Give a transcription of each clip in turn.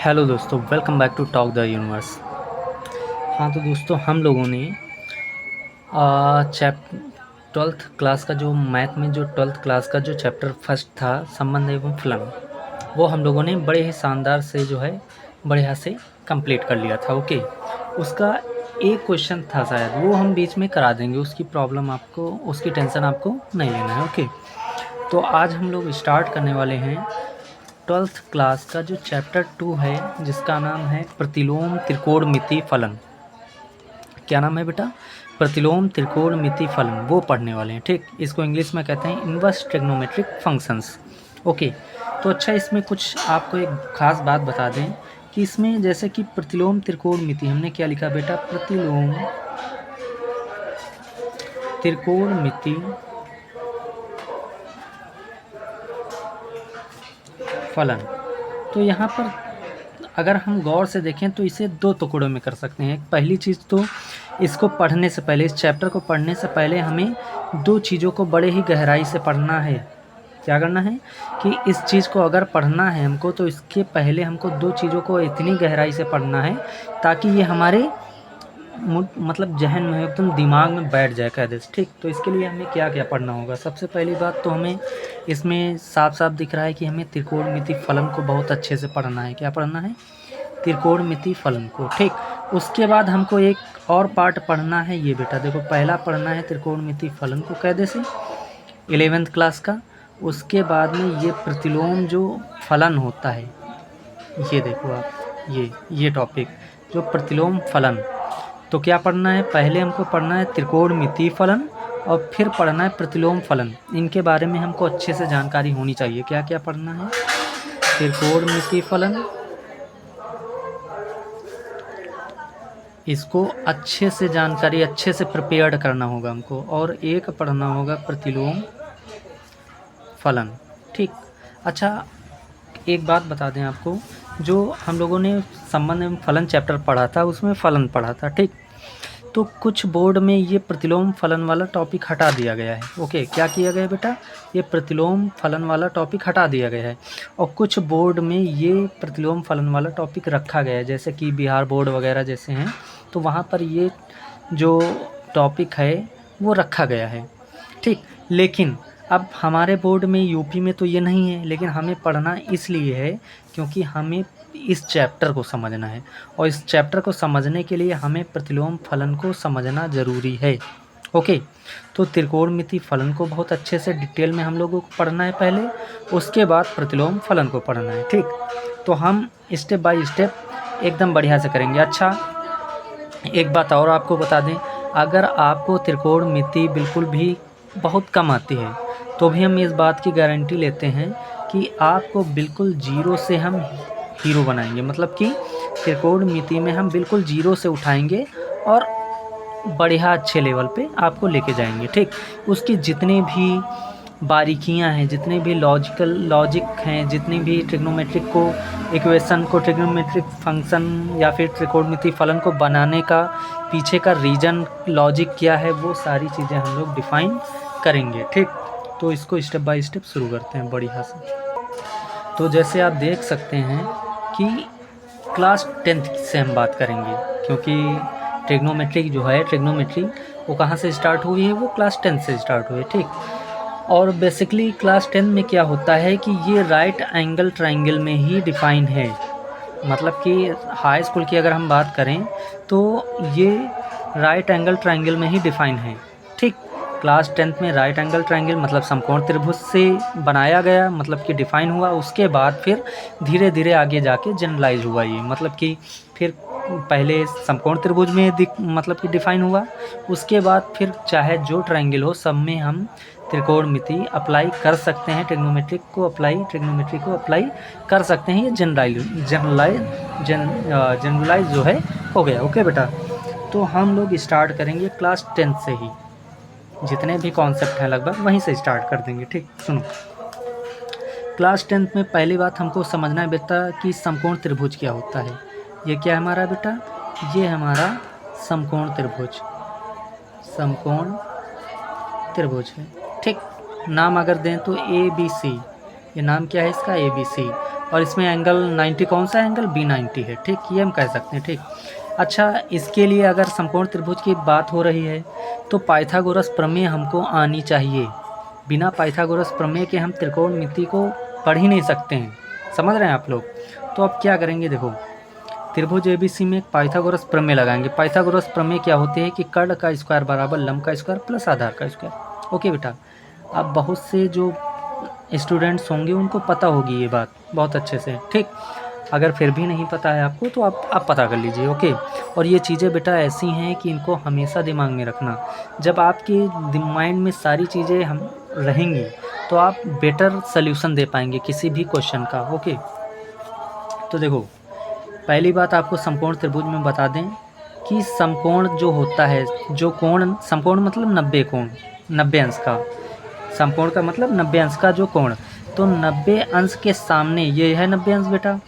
Hello दोस्तों, welcome back to talk the universe. हाँ तो दोस्तों, हम लोगों ने चैप 12th क्लास का जो मैथ में जो 12th क्लास का जो चैप्टर फर्स्ट था, संबंध एवं फलन, वो हम लोगों ने बड़े ही शानदार से जो है बढ़िया से कंप्लीट कर लिया था। ओके, उसका एक क्वेश्चन था शायद, वो हम बीच में करा देंगे। उसकी प्रॉब्लम आपको, उसकी टेंशन आपको नहीं लेना है। ओके, तो आज हम लोग स्टार्ट करने वाले हैं 12th क्लास का जो चैप्टर 2 है, जिसका नाम है प्रतिलोम त्रिकोणमिति फलन। क्या नाम है बेटा? प्रतिलोम त्रिकोणमिति फलन, वो पढ़ने वाले हैं। ठीक, इसको इंग्लिश में कहते हैं इनवर्स ट्रिग्नोमेट्रिक फंक्शंस। ओके, तो अच्छा, इसमें कुछ आपको एक खास बात बता दें कि इसमें जैसे कि प्रतिलोम त्रिकोणमिति, हमने क्या लिखा बेटा? प्रतिलोम त्रिकोणमिति फलन। तो यहाँ पर अगर हम गौर से देखें तो इसे दो टुकड़ों में कर सकते हैं। पहली चीज़ तो इसको पढ़ने से पहले, इस चैप्टर को पढ़ने से पहले हमें दो चीज़ों को बड़े ही गहराई से पढ़ना है। क्या करना है कि इस चीज़ को अगर पढ़ना है हमको, तो इसके पहले हमको दो चीज़ों को इतनी गहराई से पढ़ना है ताकि ये हमारे मतलब जहन में, एकदम दिमाग में बैठ जाए कायदे से। ठीक, तो इसके लिए हमें क्या क्या पढ़ना होगा? सबसे पहली बात तो हमें इसमें साफ साफ दिख रहा है कि हमें त्रिकोणमिति फलन को बहुत अच्छे से पढ़ना है। क्या पढ़ना है? त्रिकोणमिति फलन को। ठीक, उसके बाद हमको एक और पार्ट पढ़ना है। ये बेटा देखो, पहला पढ़ना है त्रिकोणमिति फलन को कायदे से 11th क्लास का। उसके बाद में ये प्रतिलोम जो फलन होता है, ये देखो आप, ये टॉपिक जो प्रतिलोम फलन, तो क्या पढ़ना है? पहले हमको पढ़ना है त्रिकोणमिति फलन और फिर पढ़ना है प्रतिलोम फलन। इनके बारे में हमको अच्छे से जानकारी होनी चाहिए। क्या क्या पढ़ना है? त्रिकोणमिति फलन, इसको अच्छे से जानकारी, अच्छे से प्रिपेयर्ड करना होगा हमको। और एक पढ़ना होगा प्रतिलोम फलन। ठीक, अच्छा, एक बात बता दें आपको, जो हम लोगों ने संबंध एवं फलन चैप्टर पढ़ा था, उसमें फलन पढ़ा था। ठीक, तो कुछ बोर्ड में ये प्रतिलोम फलन वाला टॉपिक हटा दिया गया है। ओके, क्या किया गया है बेटा? ये प्रतिलोम फलन वाला टॉपिक हटा दिया गया है और कुछ बोर्ड में ये प्रतिलोम फलन वाला टॉपिक रखा गया है, जैसे कि बिहार बोर्ड वगैरह जैसे हैं, तो वहाँ पर ये जो टॉपिक है वो रखा गया है। ठीक, लेकिन अब हमारे बोर्ड में, यूपी में तो ये नहीं है, लेकिन हमें पढ़ना इसलिए है क्योंकि हमें इस चैप्टर को समझना है, और इस चैप्टर को समझने के लिए हमें प्रतिलोम फलन को समझना ज़रूरी है। ओके, तो त्रिकोणमिति फलन को बहुत अच्छे से डिटेल में हम लोगों को पढ़ना है पहले, उसके बाद प्रतिलोम फलन को पढ़ना है। ठीक, तो हम स्टेप बाय स्टेप एकदम बढ़िया से करेंगे। अच्छा, एक बात और आपको बता दें, अगर आपको त्रिकोणमिति बिल्कुल भी बहुत कम आती है, तो भी हम इस बात की गारंटी लेते हैं कि आपको बिल्कुल जीरो से हम हीरो बनाएंगे। मतलब कि त्रिकोणमिति में हम बिल्कुल जीरो से उठाएंगे और बढ़िया अच्छे लेवल पे आपको लेके जाएंगे। ठीक, उसकी जितनी भी बारीकियां हैं, जितने भी लॉजिक हैं, जितनी भी ट्रिग्नोमेट्रिक को, इक्वेशन को, ट्रिग्नोमेट्रिक फंक्शन या फिर त्रिकोणमिति फलन को बनाने का पीछे का रीजन, लॉजिक क्या है, वो सारी चीज़ें हम लोग डिफ़ाइन करेंगे। ठीक, तो इसको स्टेप बाय स्टेप शुरू करते हैं बढ़िया से। तो जैसे आप देख सकते हैं कि क्लास 10th से हम बात करेंगे, क्योंकि ट्रिग्नोमेट्री जो है, ट्रिग्नोमेट्री वो कहाँ से स्टार्ट हुई है? वो क्लास 10th से स्टार्ट हुई है। ठीक, और बेसिकली क्लास 10 में क्या होता है कि ये राइट एंगल ट्रायंगल में ही डिफ़ाइन है। मतलब कि हाई स्कूल की अगर हम बात करें तो ये राइट एंगल ट्रायंगल में ही डिफ़ाइन है। ठीक, क्लास 10th में राइट एंगल ट्रायंगल मतलब समकोण त्रिभुज से बनाया गया, मतलब कि डिफ़ाइन हुआ। उसके बाद फिर धीरे धीरे आगे जाके जनरलाइज हुआ ये, मतलब कि फिर पहले समकोण त्रिभुज में मतलब कि डिफ़ाइन हुआ। उसके बाद फिर चाहे जो ट्रायंगल हो, सब में हम त्रिकोणमिति अप्लाई कर सकते हैं, ट्रिग्नोमेट्री को अप्लाई कर सकते हैं। ये जनरलाइज जो है हो गया। ओके बेटा, तो हम लोग स्टार्ट करेंगे क्लास 10th से ही, जितने भी कॉन्सेप्ट हैं लगभग वहीं से स्टार्ट कर देंगे। ठीक, सुनो, क्लास 10th में पहली बात हमको समझना है बेटा कि समकोण त्रिभुज क्या होता है। ये क्या है हमारा बेटा? ये हमारा समकोण त्रिभुज, समकोण त्रिभुज है। ठीक, नाम अगर दें तो ABC, ये नाम क्या है इसका? ABC। और इसमें एंगल 90 कौन सा एंगल B90 है, ठीक, ये हम कह सकते हैं, ठीक। अच्छा, इसके लिए अगर समकोण त्रिभुज की बात हो रही है तो पाइथागोरस प्रमेय हमको आनी चाहिए। बिना पाइथागोरस प्रमेय के हम त्रिकोणमिति को पढ़ ही नहीं सकते हैं, समझ रहे हैं आप लोग। तो अब क्या करेंगे, देखो त्रिभुज ABC में पाइथागोरस प्रमेय लगाएंगे। पाइथागोरस प्रमेय क्या होती है कि कर्ण का स्क्वायर बराबर लंब का स्क्वायर प्लस आधार का स्क्वायर। ओके बेटा, अब बहुत से जो स्टूडेंट्स होंगे उनको पता होगी ये बात बहुत अच्छे से, ठीक। अगर फिर भी नहीं पता है आपको तो आप पता कर लीजिए, ओके। और ये चीज़ें बेटा ऐसी हैं कि इनको हमेशा दिमाग में रखना। जब आपके माइंड में सारी चीज़ें हम रहेंगी तो आप बेटर सल्यूशन दे पाएंगे किसी भी क्वेश्चन का, ओके। तो देखो, पहली बात आपको समकोण त्रिभुज में बता दें कि समकोण जो होता है, जो कोण, समकोण मतलब 90 कोण, 90 अंश का। समकोण का मतलब 90 अंश का जो कोण, तो 90 अंश के सामने ये है 90 अंश बेटा,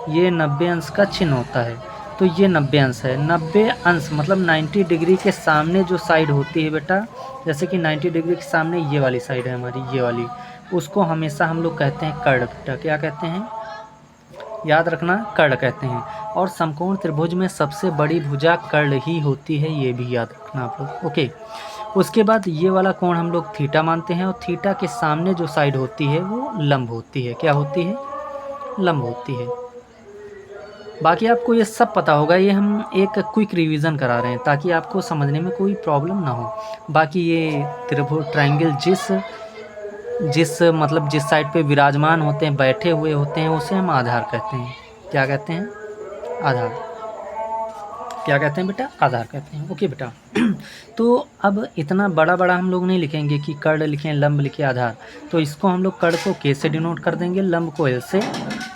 ये 90 अंश का चिन्ह होता है, तो ये 90 अंश है। 90 अंश मतलब 90 डिग्री के सामने जो साइड होती है बेटा, जैसे कि 90 डिग्री के सामने ये वाली साइड है हमारी, ये वाली, उसको हमेशा हम लोग कहते हैं कर्ण बेटा। क्या कहते हैं, याद रखना, कर्ण कहते हैं। और समकोण त्रिभुज में सबसे बड़ी भुजा कर्ण ही होती है, ये भी याद रखना आप लोग, ओके। उसके बाद ये वाला कोण हम लोग थीटा मानते हैं, और थीटा के सामने जो साइड होती है वो लंब होती है। क्या होती है, लंब होती है। बाकी आपको ये सब पता होगा, ये हम एक क्विक रिवीजन करा रहे हैं ताकि आपको समझने में कोई प्रॉब्लम ना हो। बाकी ये त्रिभुज ट्रायंगल जिस मतलब जिस साइड पे विराजमान होते हैं, बैठे हुए होते हैं, उसे हम आधार कहते हैं। क्या कहते हैं, आधार। क्या कहते हैं बेटा, आधार कहते हैं, ओके बेटा। तो अब इतना बड़ा बड़ा हम लोग नहीं लिखेंगे कि कर्ण लिखें, लंब लिखें, आधार। तो इसको हम लोग कर्ण को K से डिनोट कर देंगे, लंब को L से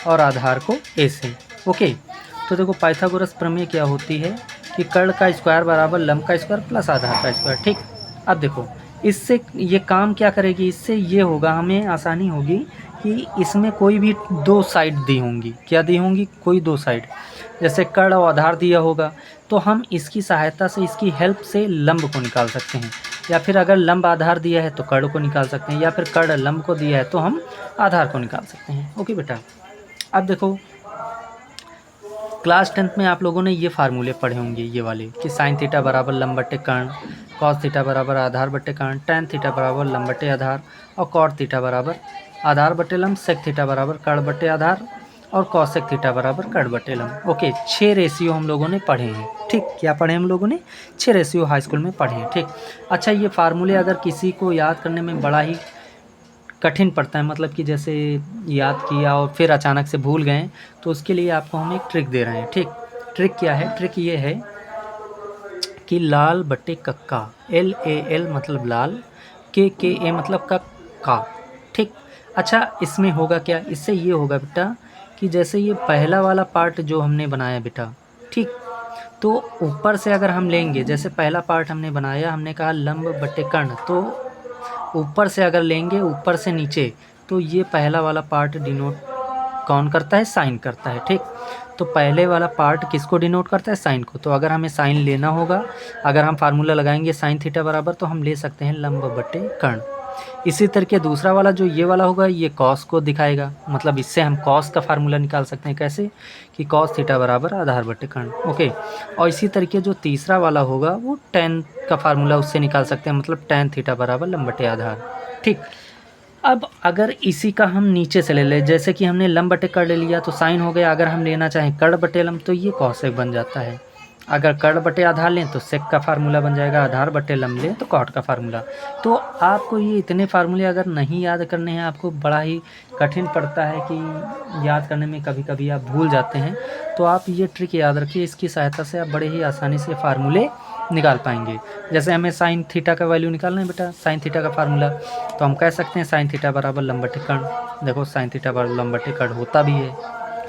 और आधार को A से, ओके। तो देखो पाइथागोरस प्रमेय क्या होती है कि कर्ण का स्क्वायर बराबर लंब का स्क्वायर प्लस आधार का स्क्वायर, ठीक। अब देखो इससे ये काम क्या करेगी, इससे ये होगा, हमें आसानी होगी कि इसमें कोई भी दो साइड दी होंगी। क्या दी होंगी, कोई दो साइड, जैसे कर्ण और आधार दिया होगा तो हम इसकी सहायता से, इसकी हेल्प से लंब को निकाल सकते हैं, या फिर अगर लंब आधार दिया है तो कर्ण को निकाल सकते हैं, या फिर कर्ण लंब को दिया है तो हम आधार को निकाल सकते हैं, ओके बेटा। अब देखो क्लास 10th में आप लोगों ने ये फार्मूले पढ़े होंगे, ये वाले, कि साइन थीटा बराबर लंब बट्टे कर्ण, कॉस थीटा बराबर आधार बट्टे कर्ण, टैन थीटा बराबर लंब बट्टे आधार, और कॉट थीटा बराबर आधार बट्टे लंब, सेक थीटा बराबर कर्ण बट्टे आधार, और कॉसेक थीटा बराबर कर्ण बट्टे लंब, ओके। 6 रेशियो हम लोगों ने पढ़े हैं, ठीक। क्या पढ़े हम लोगों ने, 6 रेशियो हाई स्कूल में पढ़े हैं, ठीक। अच्छा, ये फार्मूले अगर किसी को याद करने में बड़ा ही कठिन पड़ता है, मतलब कि जैसे याद किया और फिर अचानक से भूल गए, तो उसके लिए आपको हम एक ट्रिक दे रहे हैं, ठीक। ट्रिक क्या है, ट्रिक ये है कि लाल बट्टे कक्का, LAL मतलब लाल, KA मतलब कक्का, ठीक। अच्छा, इसमें होगा क्या, इससे ये होगा बेटा कि जैसे ये पहला वाला पार्ट जो हमने बनाया बेटा, ठीक, तो ऊपर से अगर हम लेंगे, जैसे पहला पार्ट हमने बनाया, हमने कहा लंब बट्टे कर्ण, तो ऊपर से अगर लेंगे, ऊपर से नीचे, तो ये पहला वाला पार्ट डिनोट कौन करता है, साइन करता है, ठीक। तो पहले वाला पार्ट किसको डिनोट करता है, साइन को। तो अगर हमें साइन लेना होगा, अगर हम फार्मूला लगाएंगे साइन थीटा बराबर, तो हम ले सकते हैं लंब बट्टे कर्ण। इसी तरीके दूसरा वाला जो ये वाला होगा, ये कॉस को दिखाएगा, मतलब इससे हम कॉस का फार्मूला निकाल सकते हैं, कैसे, कि कॉस थीटा बराबर आधार बट्टे कर्ण, ओके। और इसी तरीके जो तीसरा वाला होगा वो टैन का फार्मूला उससे निकाल सकते हैं, मतलब टैन थीटा बराबर लंब बट्टे आधार, ठीक। अब अगर इसी का हम नीचे से ले लें, जैसे कि हमने लंब बट्टे कर्ण ले लिया तो साइन हो गया, अगर हम लेना चाहें कर्ण बट्टे लंब तो ये कॉसेक बन जाता है। अगर कर्ण बट्टे आधार लें तो सेक का फार्मूला बन जाएगा, आधार बट्टे लंब लें तो कॉट का फार्मूला। तो आपको ये इतने फार्मूले अगर नहीं याद करने हैं, आपको बड़ा ही कठिन पड़ता है कि याद करने में कभी कभी आप भूल जाते हैं, तो आप ये ट्रिक याद रखिए, इसकी सहायता से आप बड़े ही आसानी से फार्मूले निकाल पाएंगे। जैसे हमें साइन थीटा का वैल्यू निकालना है बेटा, साइन थीटा का फार्मूला, तो हम कह सकते हैं साइन थीटा बराबर लंब बट्टे कर्ण। देखो साइन थीटा बराबर लंब बट्टे कर्ण होता भी है,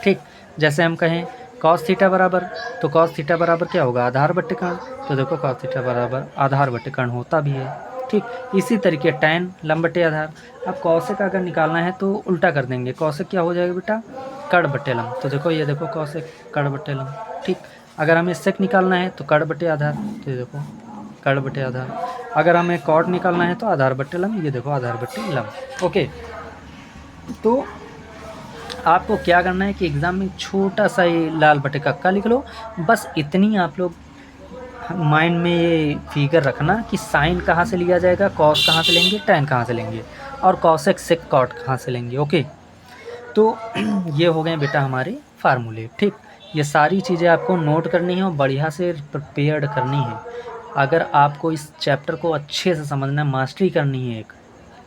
ठीक। जैसे हम कहें कॉस थीटा बराबर, तो कॉस थीटा बराबर क्या होगा, आधार बट्टे कर्ण, तो देखो कॉस थीटा बराबर आधार बट्टे कर्ण होता भी है, ठीक। इसी तरीके टैन लंब बट्टे आधार। अब कॉसेक अगर निकालना है तो उल्टा कर देंगे, कॉसेक क्या हो जाएगा बेटा, कर्ण बट्टे लंब, तो देखो ये देखो कॉसेक कर्ण बट्टे लंब, ठीक। अगर हमें सेक निकालना है तो कर्ण बट्टे आधार, तो ये देखो कर्ण बट्टे आधार। अगर हमें कॉट निकालना है तो आधार बट्टे लंब, ये देखो आधार बट्टे लंब, ओके। तो आपको क्या करना है कि एग्ज़ाम में छोटा सा ये लाल बटे का अक्का लिख लो, बस इतनी आप लोग माइंड में ये फिगर रखना कि साइन कहाँ से लिया जाएगा, कॉस कहाँ से लेंगे, टैन कहाँ से लेंगे, और कॉसेक सेक कॉट कहाँ से लेंगे। ओके, तो ये हो गए बेटा हमारे फार्मूले। ठीक, ये सारी चीज़ें आपको नोट करनी है और बढ़िया से प्रिपेयर्ड करनी है। अगर आपको इस चैप्टर को अच्छे से समझना, मास्टरी करनी है एक,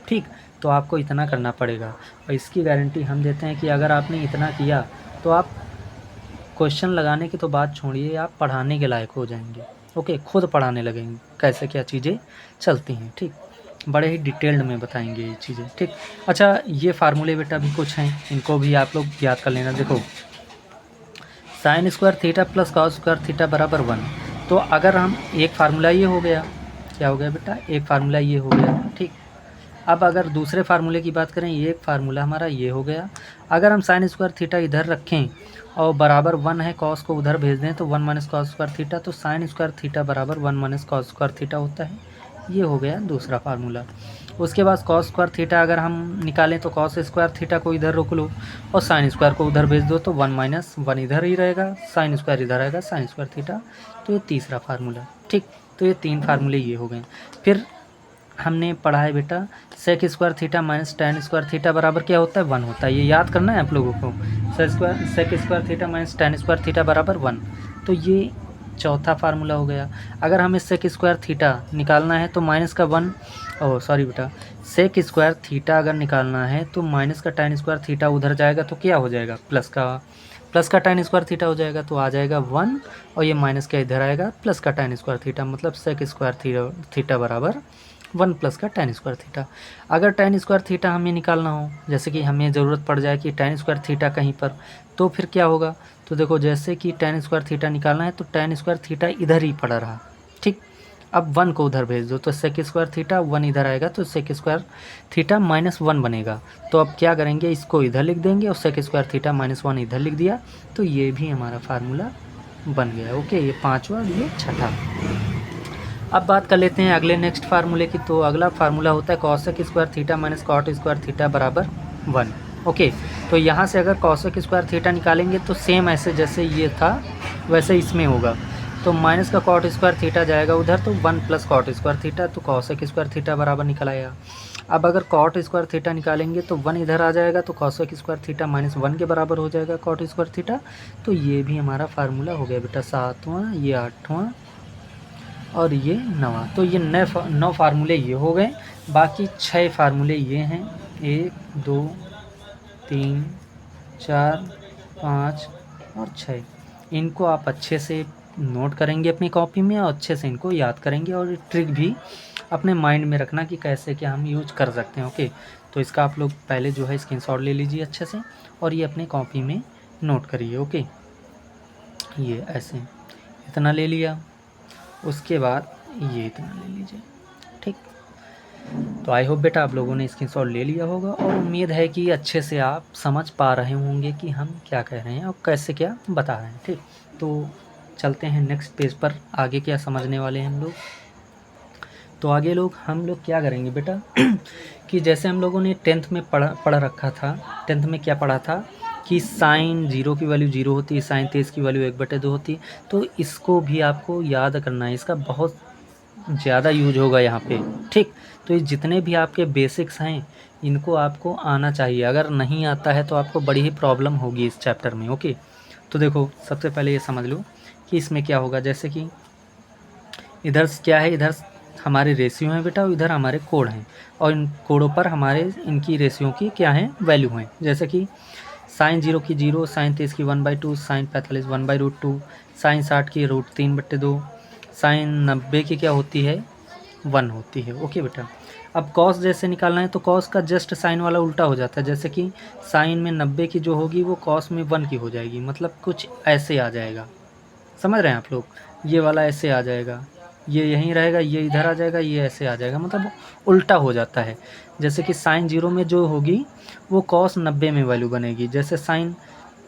ठीक, तो आपको इतना करना पड़ेगा। और इसकी गारंटी हम देते हैं कि अगर आपने इतना किया तो आप क्वेश्चन लगाने की तो बात छोड़िए, आप पढ़ाने के लायक हो जाएंगे। ओके, खुद पढ़ाने लगेंगे कैसे क्या चीज़ें चलती हैं। ठीक, बड़े ही डिटेल्ड में बताएंगे ये चीज़ें। ठीक, अच्छा, ये फार्मूले बेटा भी कुछ हैं, इनको भी आप लोग याद कर लेना। देखो, sine square theta plus cos square theta बराबर 1। तो अगर हम एक फार्मूला ये हो गया, क्या हो गया बेटा, एक फार्मूला ये हो गया। ठीक, अब अगर दूसरे फार्मूले की बात करें, ये एक फार्मूला हमारा ये हो गया। अगर हम साइन स्क्वायर थीटा इधर रखें और बराबर 1 है, कॉस को उधर भेज दें तो 1 माइनस कॉस स्क्वायर थीटा, तो साइन स्क्वायर थीटा बराबर 1 माइनस कॉस स्क्वायर थीटा होता है। ये हो गया दूसरा फार्मूला। उसके बाद कॉस स्क्वायर थीटा अगर हम निकालें तो कॉस स्क्वायर थीटा को इधर रोक लो और साइन स्क्वायर को उधर भेज दो तो 1 माइनस 1 इधर ही रहेगा, साइन स्क्वायर इधर आएगा, साइन स्क्वायर थीटा। तो ये तीसरा फार्मूला। ठीक, तो ये 3 फार्मूले ये हो गए। फिर हमने पढ़ा है बेटा sec square theta minus tan square theta बराबर क्या होता है, 1 होता है। ये याद करना है आप लोगों को। Sec square theta minus tan square theta बराबर 1। तो ये चौथा फार्मूला हो गया। अगर हमें सेक स्क्वायर थीटा निकालना है तो माइनस का 1, ओह सॉरी बेटा, सेक स्क्वायर थीटा अगर निकालना है तो माइनस का टैन स्क्वायर थीटा उधर जाएगा तो क्या हो जाएगा, प्लस का टैन स्क्वायर थीटा हो जाएगा, तो आ जाएगा 1, और ये माइनस का इधर आएगा प्लस का टैन स्क्वायर थीटा, मतलब सेक स्क्वायर थीटा बराबर 1 प्लस का टैन स्क्वायर थीटा। अगर टैन स्क्वायर थीटा हमें निकालना हो, जैसे कि हमें ज़रूरत पड़ जाए कि टैन स्क्वायर थीटा कहीं पर, तो फिर क्या होगा, तो देखो जैसे कि टैन स्क्वायर थीटा निकालना है तो टैन स्क्वायर थीटा इधर ही पड़ा रहा। ठीक, अब 1 को उधर भेज दो तो सेक स्क्वायर थीटा 1 इधर आएगा तो सेक स्क्वायर थीटा माइनस 1 बनेगा। तो अब क्या करेंगे, इसको इधर लिख देंगे और सेक स्क्वायर थीटा माइनस 1 इधर लिख दिया, तो ये भी हमारा फार्मूला बन गया। ओके, ये पाँचवा, ये छठा। अब बात कर लेते हैं अगले नेक्स्ट फार्मूले की। तो अगला फार्मूला होता है cosec square theta minus cot square theta बराबर 1। ओके, तो यहाँ से अगर कॉसेक स्क्वायर थीटा निकालेंगे तो सेम ऐसे जैसे ये था वैसे इसमें होगा। तो माइनस का कॉट स्क्वायर थीटा जाएगा उधर तो 1 प्लस कॉट स्क्वायर थीटा, तो कॉसेक स्क्वायर थीटा बराबर निकल आएगा। अब अगर कॉट स्क्वायर थीटा निकालेंगे तो 1 इधर आ जाएगा तो कॉसेक स्क्वायर थीटा माइनस 1 के बराबर हो जाएगा कॉट स्क्वायर थीटा। तो ये भी हमारा फार्मूला हो गया बेटा 7वां, ये 8वां और ये 9वां। तो ये 9 फार्मूले ये हो गए। बाकी 6 फार्मूले ये हैं, 1 2 3 4 5 और 6। इनको आप अच्छे से नोट करेंगे अपनी कॉपी में और अच्छे से इनको याद करेंगे, और ट्रिक भी अपने माइंड में रखना कि कैसे क्या हम यूज कर सकते हैं। ओके, तो इसका आप लोग पहले जो है स्क्रीनशॉट ले लीजिए अच्छे से और ये अपनी कॉपी में नोट करिए। ओके, ये ऐसे इतना ले लिया, उसके बाद ये इतना ले लीजिए। ठीक, तो आई होप बेटा आप लोगों ने स्क्रीनशॉट ले लिया होगा और उम्मीद है कि अच्छे से आप समझ पा रहे होंगे कि हम क्या कह रहे हैं और कैसे क्या बता रहे हैं। ठीक, तो चलते हैं नेक्स्ट पेज पर, आगे क्या समझने वाले हैं हम लोग। तो आगे हम लोग क्या करेंगे बेटा कि जैसे हम लोगों ने 10th में पढ़ रखा था, 10th में क्या पढ़ा था कि साइन 0 की वैल्यू 0 होती है, साइन 23 की वैल्यू 1/2 होती है। तो इसको भी आपको याद करना है, इसका बहुत ज़्यादा यूज होगा यहाँ पे। ठीक, तो ये जितने भी आपके बेसिक्स हैं इनको आपको आना चाहिए, अगर नहीं आता है तो आपको बड़ी ही प्रॉब्लम होगी इस चैप्टर में। ओके, तो देखो सबसे पहले ये समझ लो कि इसमें क्या होगा। जैसे कि इधर क्या है, इधर हमारे रेशियो हैं बेटा और इधर हमारे कोड हैं, और इन कोडों पर हमारे इनकी रेशियो की क्या है, वैल्यू हैं। जैसे कि साइन 0 की 0, साइन 23 की 1/2, साइन 45 1/√2, साइन 60 की √3/2, साइन 90 की क्या होती है, 1 होती है। ओके बेटा, अब कॉस जैसे निकालना है तो कॉस का जस्ट साइन वाला उल्टा हो जाता है। जैसे कि साइन में 90 की जो होगी वो कॉस में 1 की हो जाएगी, मतलब कुछ ऐसे आ जाएगा। समझ रहे हैं आप लोग, ये वाला ऐसे आ जाएगा, ये यहीं रहेगा, ये इधर आ जाएगा, ये ऐसे आ जाएगा, मतलब उल्टा हो जाता है। जैसे कि साइन 0 में जो होगी वो कॉस 90 में वैल्यू बनेगी, जैसे साइन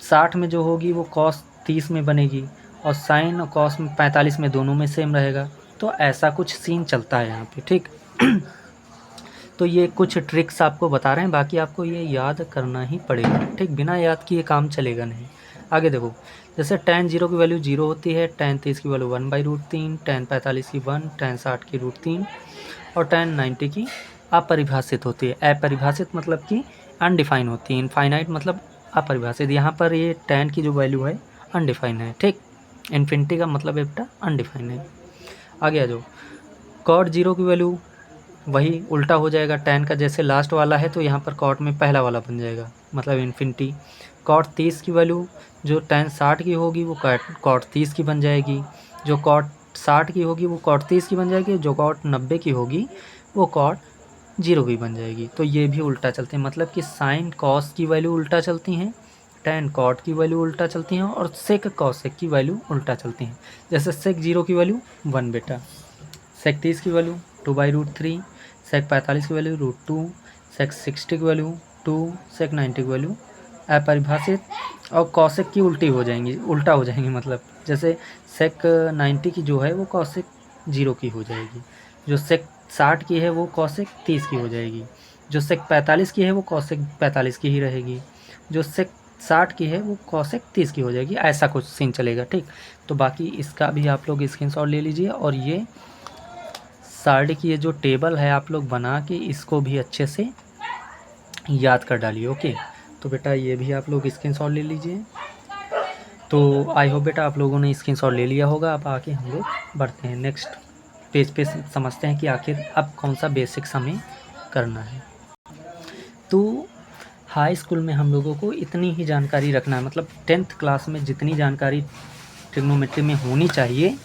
60 में जो होगी वो कॉस 30 में बनेगी, और साइन और कॉस में 45 में दोनों में सेम रहेगा। तो ऐसा कुछ सीन चलता है यहाँ पे। ठीक तो ये कुछ ट्रिक्स आपको बता रहे हैं, बाकी आपको ये याद करना ही पड़ेगा, ठीक। बिना याद किए काम चलेगा नहीं। आगे देखो, जैसे tan 0 की वैल्यू 0 होती है, tan 30 की वैल्यू 1/√3, tan 45 की 1, tan 60 की √3 और tan 90 की अपरिभाषित होती है। अपरिभाषित मतलब कि अनडिफाइन होती है, इनफाइनाइट मतलब अपरिभाषित। यहाँ पर ये tan की जो वैल्यू है अनडिफाइन है, ठीक। इन्फिनिटी का मतलब है बेटा अनडिफाइन है। आगे आ जाओ, cot 0 की वैल्यू वही उल्टा हो जाएगा, tan का जैसे लास्ट वाला है तो यहाँ पर cot में पहला वाला बन जाएगा, मतलब इन्फिनिटी। cot 30 की वैल्यू जो tan 60 की होगी वो cot 30 की बन जाएगी, जो cot 60 की होगी वो cot 30 की बन जाएगी, जो cot 90 की होगी वो cot 0 की बन जाएगी। तो ये भी उल्टा चलते हैं, मतलब कि sin cos की वैल्यू उल्टा चलती हैं, tan cot की वैल्यू उल्टा चलती हैं और sec cosec की वैल्यू उल्टा चलती हैं। जैसे sec 0 की वैल्यू 1 बेटा, sec 30 की वैल्यू 2/√3, sec 45 की वैल्यू √2, sec 60 की वैल्यू 2, sec 90 की वैल्यू अपरिभाषित, और cosec की उल्टी हो जाएंगी, उल्टा हो जाएंगी, मतलब जैसे sec 90 की जो है वो cosec 0 की हो जाएगी, जो sec 60 की है वो cosec 30 की हो जाएगी, जो sec 45 की है वो cosec 45 की ही रहेगी, जो sec 60 की है वो cosec 30 की हो जाएगी। ऐसा कुछ सीन चलेगा, ठीक। तो बाकी इसका भी आप लोग स्क्रीनशॉट ले लीजिए, और ये सार्ड की ये जो टेबल है आप लोग बना के इसको भी अच्छे से याद कर डालिए, ओके। तो बेटा ये भी आप लोग स्क्रीनशॉट ले लीजिए। तो आई होप बेटा आप लोगों ने स्क्रीनशॉट ले लिया होगा। अब आके हम लोग बढ़ते हैं नेक्स्ट पेज पे, समझते हैं कि आखिर अब कौन सा बेसिक्स हमें करना है। तो हाई स्कूल में हम लोगों को इतनी ही जानकारी रखना है, मतलब 10th क्लास में जितनी जानकारी ट्रिग्नोमेट्री में होनी चाहिए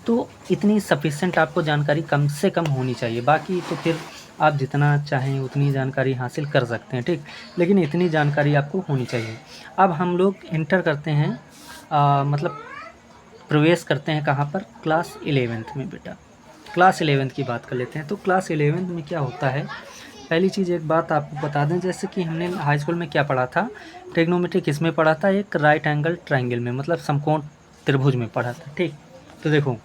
तो इतनी सफिशेंट आपको जानकारी कम से कम होनी चाहिए। बाकी तो फिर आप जितना चाहें उतनी जानकारी हासिल कर सकते हैं, ठीक, लेकिन इतनी जानकारी आपको होनी चाहिए। अब हम लोग इंटर करते हैं, मतलब प्रवेश करते हैं कहाँ पर, क्लास 11th में बेटा। क्लास 11th की बात कर लेते हैं। तो क्लास 11th में क्या होता है, पहली चीज़ एक बात आपको बता दें, जैसे कि हमने हाई स्कूल में क्या पढ़ा था, ट्रिग्नोमेट्री किस में पढ़ा था, एक राइट एंगल ट्रायंगल में, मतलब समकोण त्रिभुज में पढ़ा था, ठीक। तो देखो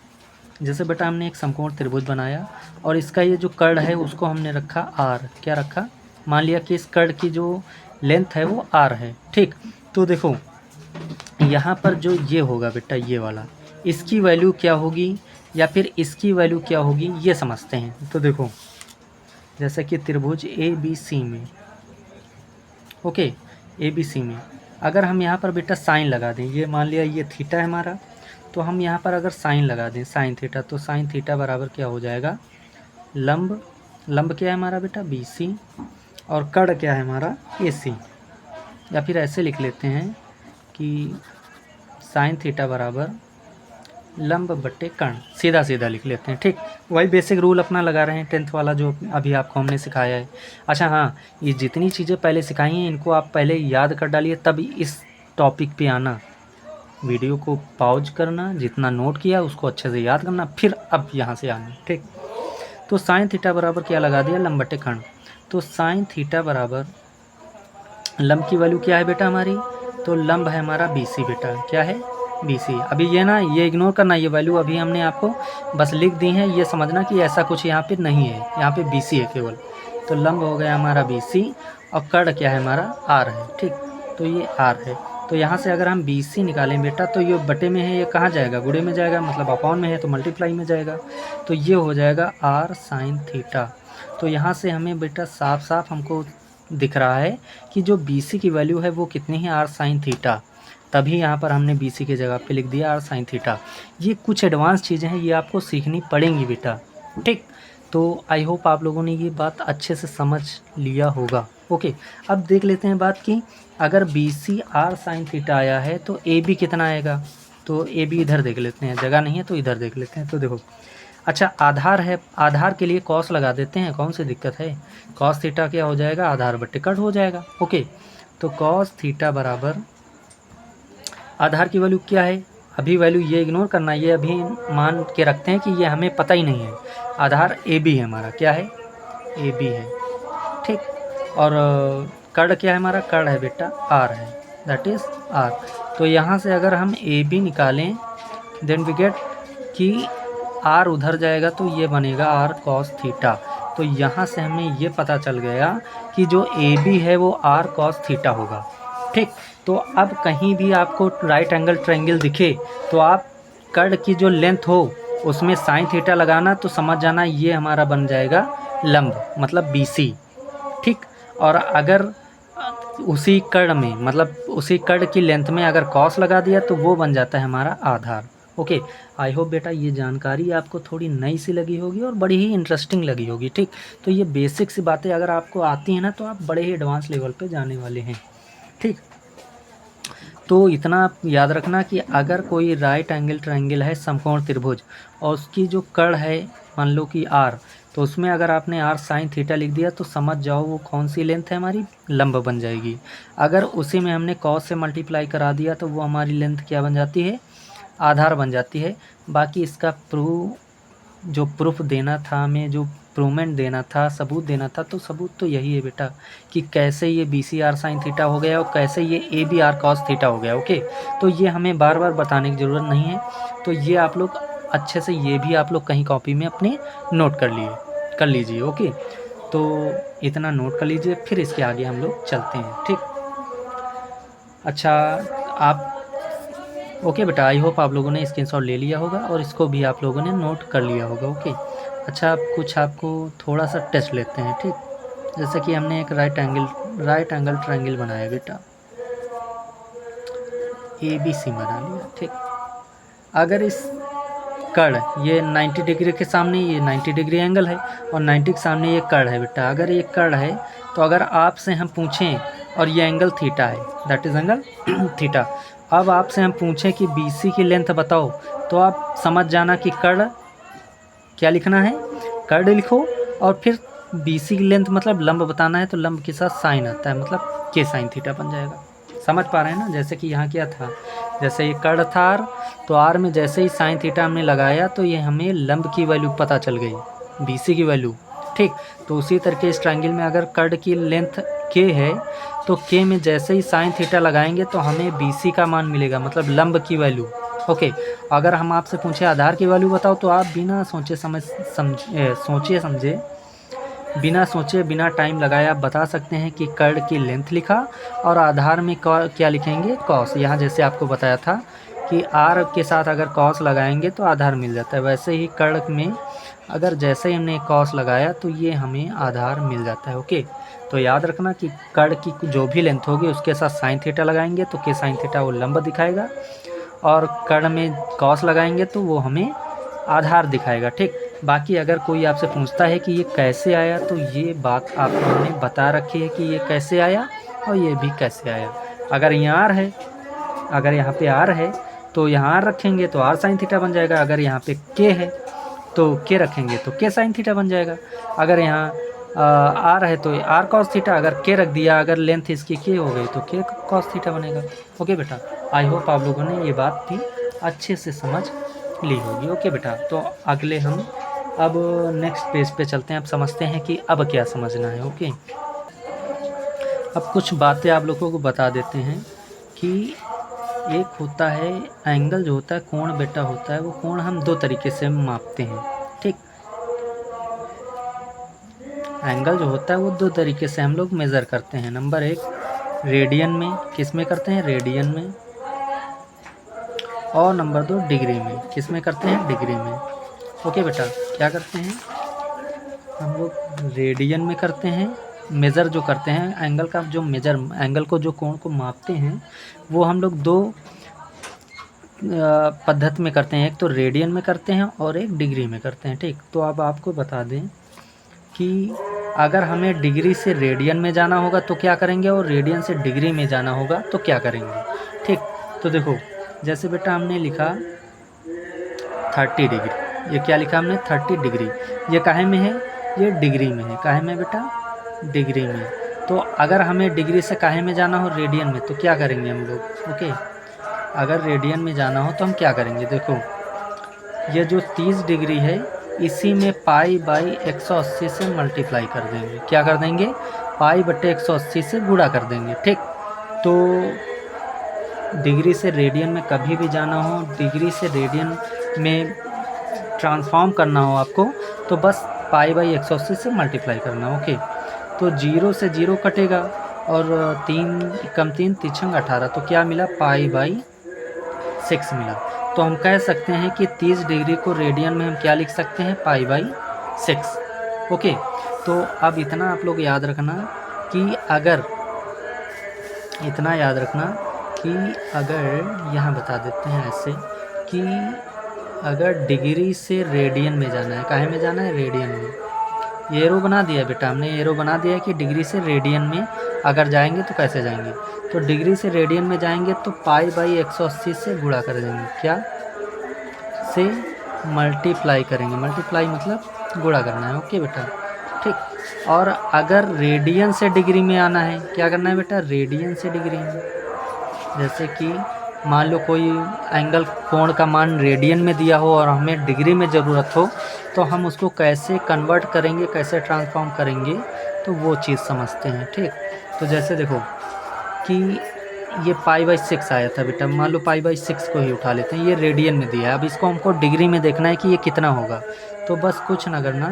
जैसे बेटा हमने एक समकोण त्रिभुज बनाया और इसका ये जो कर्ण है उसको हमने रखा r, क्या रखा, मान लिया कि इस कर्ण की जो लेंथ है वो r है, ठीक। तो देखो यहाँ पर जो ये होगा बेटा, ये वाला, इसकी वैल्यू क्या होगी या फिर इसकी वैल्यू क्या होगी ये समझते हैं। तो देखो जैसे कि त्रिभुज ABC में, ओके, ABC में अगर हम यहाँ पर बेटा साइन लगा दें, ये मान लिया ये थीटा है हमारा, तो हम यहाँ पर अगर साइन लगा दें साइन थीटा, तो साइन थीटा बराबर क्या हो जाएगा, लंब, लंब क्या है हमारा बेटा BC, और कर्ण क्या है हमारा AC, या फिर ऐसे लिख लेते हैं कि साइन थीटा बराबर लंब बट्टे कर्ण, सीधा सीधा लिख लेते हैं, ठीक। वही बेसिक रूल अपना लगा रहे हैं 10th वाला जो अभी आपको हमने सिखाया है। अच्छा हाँ, ये जितनी चीज़ें पहले सिखाई हैं इनको आप पहले याद कर डालिए, तब इस टॉपिक पे आना, वीडियो को पॉज करना, जितना नोट किया उसको अच्छे से याद करना, फिर अब यहाँ से आना, ठीक। तो साइन थीटा बराबर क्या लगा दिया, लंब बट्टे कर्ण। तो साइन थीटा बराबर लंब की वैल्यू क्या है बेटा हमारी, तो लंब है हमारा BC बेटा, क्या है BC। अभी ये ना, ये इग्नोर करना, ये वैल्यू अभी हमने आपको बस लिख दी है, ये समझना कि ऐसा कुछ यहाँ पे नहीं है, यहाँ पे BC है केवल। तो लंब हो गया हमारा BC और कर्ण क्या है हमारा R है, ठीक। तो ये R है, तो यहाँ से अगर हम BC निकालें बेटा तो ये बटे में है, ये कहाँ जाएगा, गुणे में जाएगा, मतलब अपॉन में है तो मल्टीप्लाई में जाएगा, तो ये हो जाएगा R साइन थीटा। तो यहाँ से हमें बेटा साफ साफ हमको दिख रहा है कि जो BC की वैल्यू है वो कितनी है, R साइन थीटा, तभी यहाँ पर हमने BC की जगह पे लिख दिया R साइन थीटा। ये कुछ एडवांस चीज़ें हैं, ये आपको सीखनी पड़ेंगी बेटा, ठीक। तो आई होप आप लोगों ने ये बात अच्छे से समझ लिया होगा, ओके। अब देख लेते हैं बात की, अगर BC R साइन थीटा आया है तो AB कितना आएगा, तो AB इधर देख लेते हैं, जगह नहीं है तो इधर देख लेते हैं। तो देखो अच्छा आधार है, आधार के लिए कॉस लगा देते हैं, कौन सी दिक्कत है, कॉस थीटा क्या हो जाएगा, आधार बट्टे कट हो जाएगा, ओके। तो कॉस थीटा बराबर आधार की वैल्यू क्या है, अभी वैल्यू ये इग्नोर करना, ये अभी मान के रखते हैं कि ये हमें पता ही नहीं है। आधार AB है हमारा, क्या है AB है, ठीक। और कर्ण क्या है हमारा, कर्ण है बेटा R है, दैट इज़ R। तो यहाँ से अगर हम AB निकालें देन वी गेट कि R उधर जाएगा तो ये बनेगा R cos थीटा। तो यहाँ से हमें ये पता चल गया कि जो ए बी है वो आर कॉस थीटा होगा। ठीक, तो अब कहीं भी आपको राइट एंगल ट्रायंगल दिखे तो आप कर्ड की जो लेंथ हो उसमें साइन थीटा लगाना, तो समझ जाना ये हमारा बन जाएगा लंब, मतलब बी सी। ठीक, और अगर उसी कर्ड में, मतलब उसी कर्ड की लेंथ में अगर कॉस लगा दिया तो वो बन जाता है हमारा आधार। ओके, आई होप बेटा ये जानकारी आपको थोड़ी नई सी लगी होगी और बड़ी ही इंटरेस्टिंग लगी होगी। ठीक, तो ये बेसिक सी बातें अगर आपको आती हैं ना तो आप बड़े ही एडवांस लेवल पे जाने वाले हैं। ठीक, तो इतना आप याद रखना कि अगर कोई राइट एंगल ट्रायंगल है, समकोण त्रिभुज, और उसकी जो कर्ड है मान लो कि आर, तो उसमें अगर आपने आर साइन थीटा लिख दिया तो समझ जाओ वो कौन सी लेंथ है, हमारी लंब बन जाएगी। अगर उसी में हमने कॉस से मल्टीप्लाई करा दिया तो वो हमारी लेंथ क्या बन जाती है, आधार बन जाती है। बाकी इसका प्रूफ देना था हमें, जो प्रूवमेंट देना था, सबूत देना था, तो सबूत तो यही है बेटा कि कैसे ये B C R sine theta हो गया और कैसे ये A B R cos theta हो गया। ओके, तो ये हमें बार बार बताने की ज़रूरत नहीं है, तो ये आप लोग अच्छे से, ये भी आप लोग कहीं कॉपी में अपने नोट कर लीजिए। ओके, तो इतना नोट कर लीजिए, फिर इसके आगे हम लोग चलते हैं। ठीक, अच्छा आप ओके बेटा, आई होप आप लोगों ने स्क्रीनशॉट ले लिया होगा और इसको भी आप लोगों ने नोट कर लिया होगा। ओके, अच्छा आपको थोड़ा सा टेस्ट लेते हैं। ठीक, जैसे कि हमने एक राइट एंगल ट्रायंगल बनाया बेटा, ए बी सी बना लिया। ठीक, अगर इस कर्ड, ये 90 डिग्री के सामने ये 90 डिग्री एंगल है और 90 के सामने ये कर्ड है बेटा। अगर ये कर्ड है तो अगर आपसे हम पूछें, और ये एंगल थीटा है, दैट इज़ एंगल थीटा, अब आपसे हम पूछें कि बी सी की लेंथ बताओ, तो आप समझ जाना कि कर्ड क्या लिखना है, कर्ड लिखो, और फिर बी सी की लेंथ मतलब लंब बताना है, तो लंब के साथ साइन आता है, मतलब के साइन थीटा बन जाएगा। समझ पा रहे हैं ना, जैसे कि यहाँ क्या था, जैसे ये कर्ड था आर, तो आर में जैसे ही साइन थीटा हमने लगाया तो ये हमें लंब की वैल्यू पता चल गई, बी सी की वैल्यू। ठीक, तो उसी तरीके इस ट्रायंगल में अगर कर्ड की लेंथ के है तो के में जैसे ही साइन थीटा लगाएंगे तो हमें बी सी का मान मिलेगा, मतलब लंब की वैल्यू। ओके, अगर हम आपसे पूछे आधार की वैल्यू बताओ, तो आप बिना सोचे समझे बिना सोचे बिना टाइम लगाए आप बता सकते हैं कि कर्ड की लेंथ लिखा और आधार में क्या लिखेंगे, कॉस। यहाँ जैसे आपको बताया था कि आर के साथ अगर कॉस लगाएंगे तो आधार मिल जाता है, वैसे ही कर्ड में अगर जैसे ही हमने कॉस लगाया तो ये हमें आधार मिल जाता है। ओके, तो याद रखना कि कर्ड की जो भी लेंथ होगी उसके साथ साइन थीटा लगाएंगे तो के साइन थीटा वो लंब दिखाएगा, और कर्ड में कॉस लगाएंगे तो वो हमें आधार दिखाएगा। ठीक, बाकी अगर कोई आपसे पूछता है कि ये कैसे आया, तो ये बात आप लोगों ने बता रखी है कि ये कैसे आया और ये भी कैसे आया। अगर यहाँ आर है, अगर यहाँ पे आर है तो यहाँ आर रखेंगे तो आर साइन थीटा बन जाएगा, अगर यहाँ पे के है तो के रखेंगे तो के साइन थीटा बन जाएगा, अगर यहाँ आर है तो आर कॉस थीटा, अगर के रख दिया, अगर लेंथ इसकी के हो गई तो के कॉस थीटा बनेगा। ओके बेटा, आई होप आप लोगों ने ये बात भी अच्छे से समझ ली होगी। ओके बेटा, तो अगले हम अब नेक्स्ट पेज पे चलते हैं, अब समझते हैं कि अब क्या समझना है। ओके, अब कुछ बातें आप लोगों को बता देते हैं कि एक होता है एंगल, जो होता है कोण बेटा होता है, वो कोण हम दो तरीके से मापते हैं। ठीक, एंगल जो होता है वो दो तरीके से हम लोग मेज़र करते हैं। नंबर एक, रेडियन में, किस में करते हैं, रेडियन में, और नंबर दो डिग्री में, किस में करते हैं, डिग्री में। ओके बेटा, क्या करते हैं हम लोग, रेडियन में करते हैं, मेज़र जो करते हैं एंगल का, जो मेजर एंगल को, जो कोण को मापते हैं, वो हम लोग दो पद्धति में करते हैं, एक तो रेडियन में करते हैं और एक डिग्री में करते हैं। ठीक, तो अब आपको बता दें कि अगर हमें डिग्री से रेडियन में जाना होगा तो क्या करेंगे, और रेडियन से डिग्री में जाना होगा तो क्या करेंगे। ठीक, तो देखो जैसे बेटा हमने लिखा 30 डिग्री, ये क्या लिखा हमने, 30 डिग्री, ये काहे में है, ये डिग्री में है, काहे में बेटा, डिग्री में। तो अगर हमें डिग्री से काहे में जाना हो, रेडियन में, तो क्या करेंगे हम लोग। ओके, अगर रेडियन में जाना हो तो हम क्या करेंगे, देखो ये जो 30 डिग्री है इसी में पाई बाई 180 से मल्टीप्लाई कर देंगे, क्या कर देंगे, पाई बटे 180 से गुणा कर देंगे। ठीक, तो डिग्री से रेडियन में कभी भी जाना हो, डिग्री से रेडियन में ट्रांसफॉर्म करना हो आपको, तो बस पाई बाई 180 से मल्टीप्लाई करना। ओके, तो 0 से 0 कटेगा और 3 कम 3 तिछंग 18, तो क्या मिला, पाई बाई 6 मिला। तो हम कह सकते हैं कि 30 डिग्री को रेडियन में हम क्या लिख सकते हैं, पाई बाई 6। ओके, तो अब इतना आप लोग याद रखना कि अगर यहाँ बता देते हैं ऐसे कि अगर डिग्री से रेडियन में जाना है, काहे में जाना है, रेडियन में। ये एरो बना दिया बेटा हमने, एरो बना दिया है कि डिग्री से रेडियन में अगर जाएंगे तो कैसे जाएंगे। तो डिग्री से रेडियन में जाएंगे तो पाई बाई 180 से गुणा कर देंगे, क्या से मल्टीप्लाई करेंगे, मल्टीप्लाई मतलब गुणा करना है। ओके बेटा, ठीक। और अगर रेडियन से डिग्री में आना है, क्या करना है बेटा, रेडियन से डिग्री में। जैसे कि मान लो कोई एंगल कोण का मान रेडियन में दिया हो और हमें डिग्री में ज़रूरत हो, तो हम उसको कैसे कन्वर्ट करेंगे, कैसे ट्रांसफॉर्म करेंगे, तो वो चीज़ समझते हैं। ठीक, तो जैसे देखो कि ये पाई बाई 6 आया था बेटा, मान लो पाई बाई 6 को ही उठा लेते हैं, ये रेडियन में दिया है। अब इसको हमको डिग्री में देखना है कि ये कितना होगा, तो बस कुछ ना करना,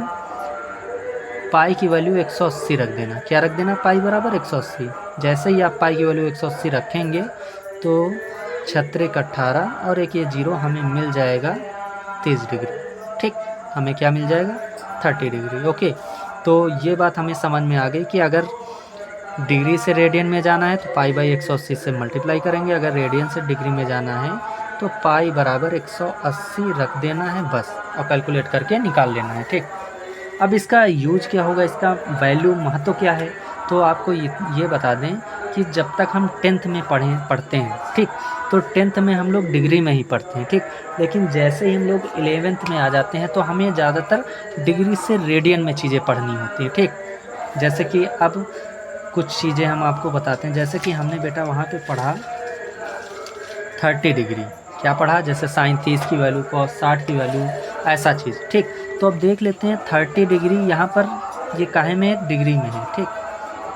पाई की वैल्यू 180 रख देना। क्या रख देना, पाई बराबर 180। जैसे ही आप पाई की वैल्यू 180 रखेंगे तो 36 18 और एक ये 0 हमें मिल जाएगा 30 डिग्री। ठीक, हमें क्या मिल जाएगा, 30 डिग्री। ओके, तो ये बात हमें समझ में आ गई कि अगर डिग्री से रेडियन में जाना है तो पाई बाई 180 से मल्टीप्लाई करेंगे, अगर रेडियन से डिग्री में जाना है तो पाई बराबर 180 रख देना है बस, और कैलकुलेट करके निकाल लेना है। ठीक, अब इसका यूज क्या होगा, इसका वैल्यू महत्व क्या है, तो आपको ये बता दें कि जब तक हम 10th में पढ़ते हैं, ठीक, तो 10th में हम लोग डिग्री में ही पढ़ते हैं। ठीक, लेकिन जैसे ही हम लोग 11th में आ जाते हैं तो हमें ज़्यादातर डिग्री से रेडियन में चीज़ें पढ़नी होती हैं। ठीक, जैसे कि अब कुछ चीज़ें हम आपको बताते हैं, जैसे कि हमने बेटा वहाँ पे पढ़ा 30 डिग्री, क्या पढ़ा, जैसे साइन 30 की वैल्यू, कॉस 60 की वैल्यू, ऐसा चीज़। ठीक, तो अब देख लेते हैं 30 डिग्री यहाँ पर ये काहे में है, डिग्री में है। ठीक,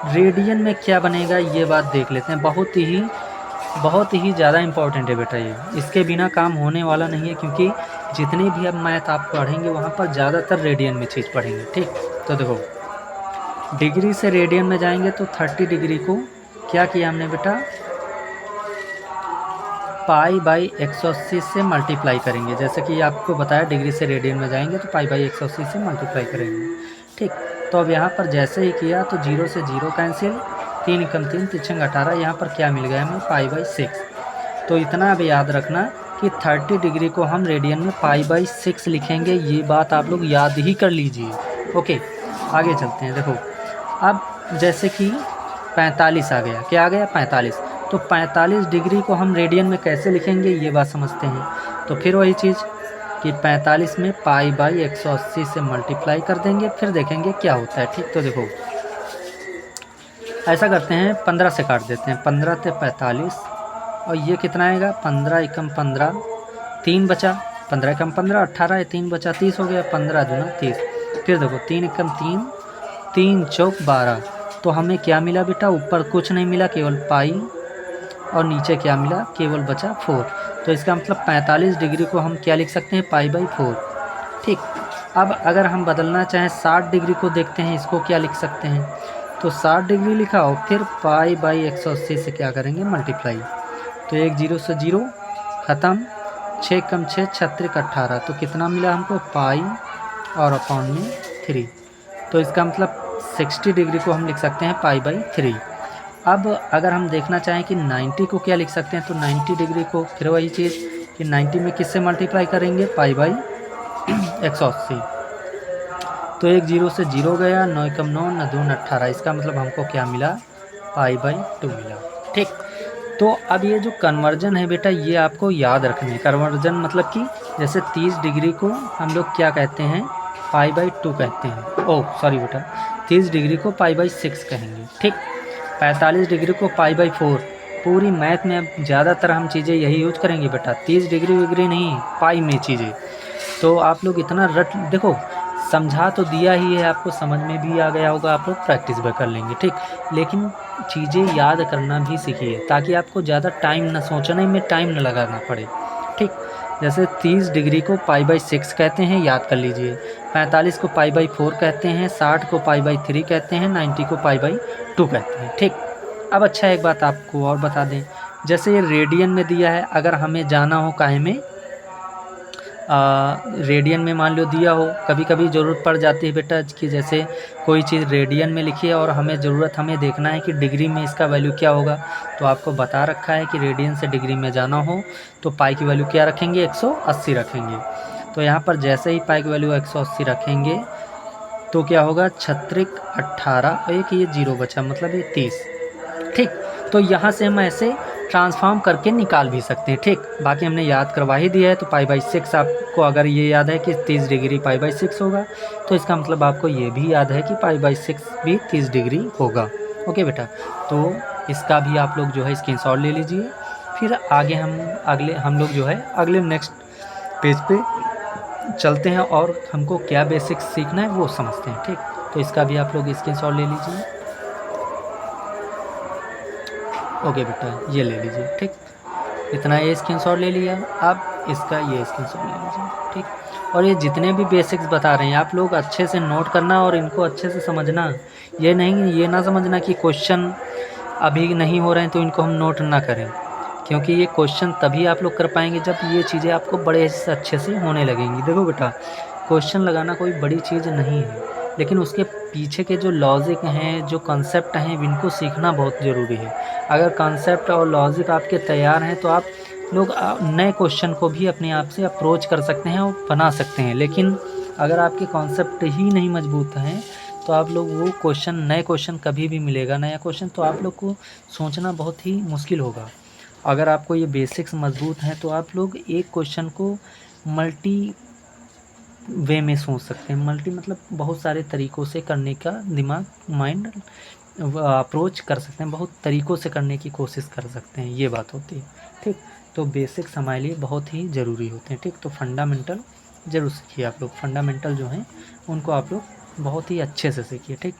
रेडियन में क्या बनेगा ये बात देख लेते हैं, बहुत ही ज़्यादा इम्पोर्टेंट है बेटा ये, इसके बिना काम होने वाला नहीं है, क्योंकि जितने भी अब मैथ आप पढ़ेंगे वहाँ पर ज़्यादातर रेडियन में चीज़ पढ़ेंगे। ठीक, तो देखो डिग्री से रेडियन में जाएंगे तो 30 डिग्री को क्या किया हमने बेटा, पाई बाई 180 से मल्टीप्लाई करेंगे। जैसे कि आपको बताया डिग्री से रेडियन में जाएंगे तो पाई बाई 180 से मल्टीप्लाई करेंगे। ठीक, तो अब यहाँ पर जैसे ही किया तो 0 से 0 कैंसिल, 3 कम 3 तिछंग 18, यहाँ पर क्या मिल गया हमें, पाई बाई 6। तो इतना अब याद रखना कि 30 डिग्री को हम रेडियन में पाई बाई 6 लिखेंगे, ये बात आप लोग याद ही कर लीजिए। ओके, आगे चलते हैं। देखो अब जैसे कि 45 आ गया, क्या आ गया, 45, तो 45 डिग्री को हम रेडियन में कैसे लिखेंगे ये बात समझते हैं। तो फिर वही चीज़ कि 45 में पाई बाई 180 से मल्टीप्लाई कर देंगे, फिर देखेंगे क्या होता है। ठीक, तो देखो ऐसा करते हैं, 15 से काट देते हैं, 15 से 45 और ये कितना आएगा, 15 एकम 15, 3 बचा, 15 एकम 15, 18, 3 बचा, 30 हो गया, 15 दूना 30। फिर देखो 3 एकम 3, 3 चौक 12, तो हमें क्या मिला बेटा, ऊपर कुछ नहीं मिला, केवल पाई, और नीचे क्या मिला, केवल बचा 4। तो इसका मतलब 45 डिग्री को हम क्या लिख सकते हैं, पाई बाई 4। ठीक, अब अगर हम बदलना चाहें 60 डिग्री को, देखते हैं इसको क्या लिख सकते हैं, तो 60 डिग्री लिखा और फिर पाई बाई 180 से क्या करेंगे, मल्टीप्लाई। तो 1 0 से 0 ख़त्म, 6 कम 6 36 18, तो कितना मिला हमको, पाई और अपॉन में 3। तो इसका मतलब 60 डिग्री को हम लिख सकते हैं पाई बाई 3। अब अगर हम देखना चाहें कि 90 को क्या लिख सकते हैं, तो 90 डिग्री को फिर वही चीज़ कि 90 में किससे मल्टीप्लाई करेंगे, पाई बाई 180। तो 1 0 से 0 गया, 9 कम 9 9 2 18, इसका मतलब हमको क्या मिला, पाई बाई 2 मिला। ठीक, तो अब ये जो कन्वर्जन है बेटा ये आपको याद रखनी है। कन्वर्जन मतलब कि जैसे 30 डिग्री को हम लोग क्या कहते हैं, पाई बाई 2 कहते हैं, ओह सॉरी बेटा, 30 डिग्री को पाई बाई 6 कहेंगे। ठीक, 45 डिग्री को पाई बाई 4। पूरी मैथ में अब ज़्यादातर हम चीज़ें यही यूज करेंगे बेटा, 30 डिग्री विग्री नहीं, पाई में चीज़ें। तो आप लोग इतना रट, देखो समझा तो दिया ही है, आपको समझ में भी आ गया होगा, आप लोग प्रैक्टिस भी कर लेंगे। ठीक, लेकिन चीज़ें याद करना भी सीखिए ताकि आपको ज़्यादा टाइम ना, सोचने में टाइम ना लगाना पड़े। ठीक। जैसे 30 डिग्री को π/6 कहते हैं, याद कर लीजिए। 45 को π/4 कहते हैं, 60 को π/3 कहते हैं, 90 को π/2 कहते हैं, ठीक। अब अच्छा एक बात आपको और बता दें, जैसे ये रेडियन में दिया है, अगर हमें जाना हो काहे में रेडियन में मान लो दिया हो, कभी कभी ज़रूरत पड़ जाती है बेटा कि जैसे कोई चीज़ रेडियन में लिखी है और हमें देखना है कि डिग्री में इसका वैल्यू क्या होगा, तो आपको बता रखा है कि रेडियन से डिग्री में जाना हो तो पाई की वैल्यू क्या रखेंगे, 180 रखेंगे। तो यहाँ पर जैसे ही पाई की वैल्यू 180 रखेंगे तो क्या होगा, 36 18 और एक ये 0 बचा, मतलब ये 30, ठीक। तो यहाँ से हम ऐसे ट्रांसफॉर्म करके निकाल भी सकते हैं, ठीक। बाकी हमने याद करवा ही दिया है, तो π/6 आपको अगर ये याद है कि 30 डिग्री π/6 होगा, तो इसका मतलब आपको ये भी याद है कि π/6 भी 30 डिग्री होगा। ओके बेटा, तो इसका भी आप लोग जो है स्क्रीनशॉट ले लीजिए। फिर आगे हम लोग जो है अगले नेक्स्ट पेज पे चलते हैं और हमको क्या बेसिक्स सीखना है वो समझते हैं, ठीक। तो इसका भी आप लोग स्क्रीनशॉट ले लीजिए। ओके बेटा, ये ले लीजिए, ठीक। इतना ये स्क्रीनशॉट ले लिया, अब इसका ये स्क्रीनशॉट ले लीजिए, ठीक। और ये जितने भी बेसिक्स बता रहे हैं आप लोग अच्छे से नोट करना और इनको अच्छे से समझना। ये ना समझना कि क्वेश्चन अभी नहीं हो रहे हैं तो इनको हम नोट ना करें, क्योंकि ये क्वेश्चन तभी आप लोग कर पाएंगे जब ये चीज़ें आपको बड़े अच्छे से होने लगेंगी। देखो बेटा, क्वेश्चन लगाना कोई बड़ी चीज़ नहीं है, लेकिन उसके पीछे के जो लॉजिक हैं, जो कॉन्सेप्ट हैं, इनको सीखना बहुत ज़रूरी है। अगर कॉन्सेप्ट और लॉजिक आपके तैयार हैं तो आप लोग नए क्वेश्चन को भी अपने आप से अप्रोच कर सकते हैं और बना सकते हैं। लेकिन अगर आपके कॉन्सेप्ट ही नहीं मजबूत हैं तो आप लोग वो नए क्वेश्चन कभी भी मिलेगा नया क्वेश्चन, तो आप लोग को सोचना बहुत ही मुश्किल होगा। अगर आपको ये बेसिक्स मजबूत हैं तो आप लोग एक क्वेश्चन को मल्टी वे में सोच सकते हैं। मल्टी मतलब बहुत सारे तरीक़ों से करने का माइंड अप्रोच कर सकते हैं, बहुत तरीक़ों से करने की कोशिश कर सकते हैं, ये बात होती है, ठीक। तो बेसिक्स हमारे लिए बहुत ही ज़रूरी होते हैं, ठीक। तो फंडामेंटल ज़रूर सीखिए आप लोग, फंडामेंटल जो हैं उनको आप लोग बहुत ही अच्छे से सीखिए, ठीक।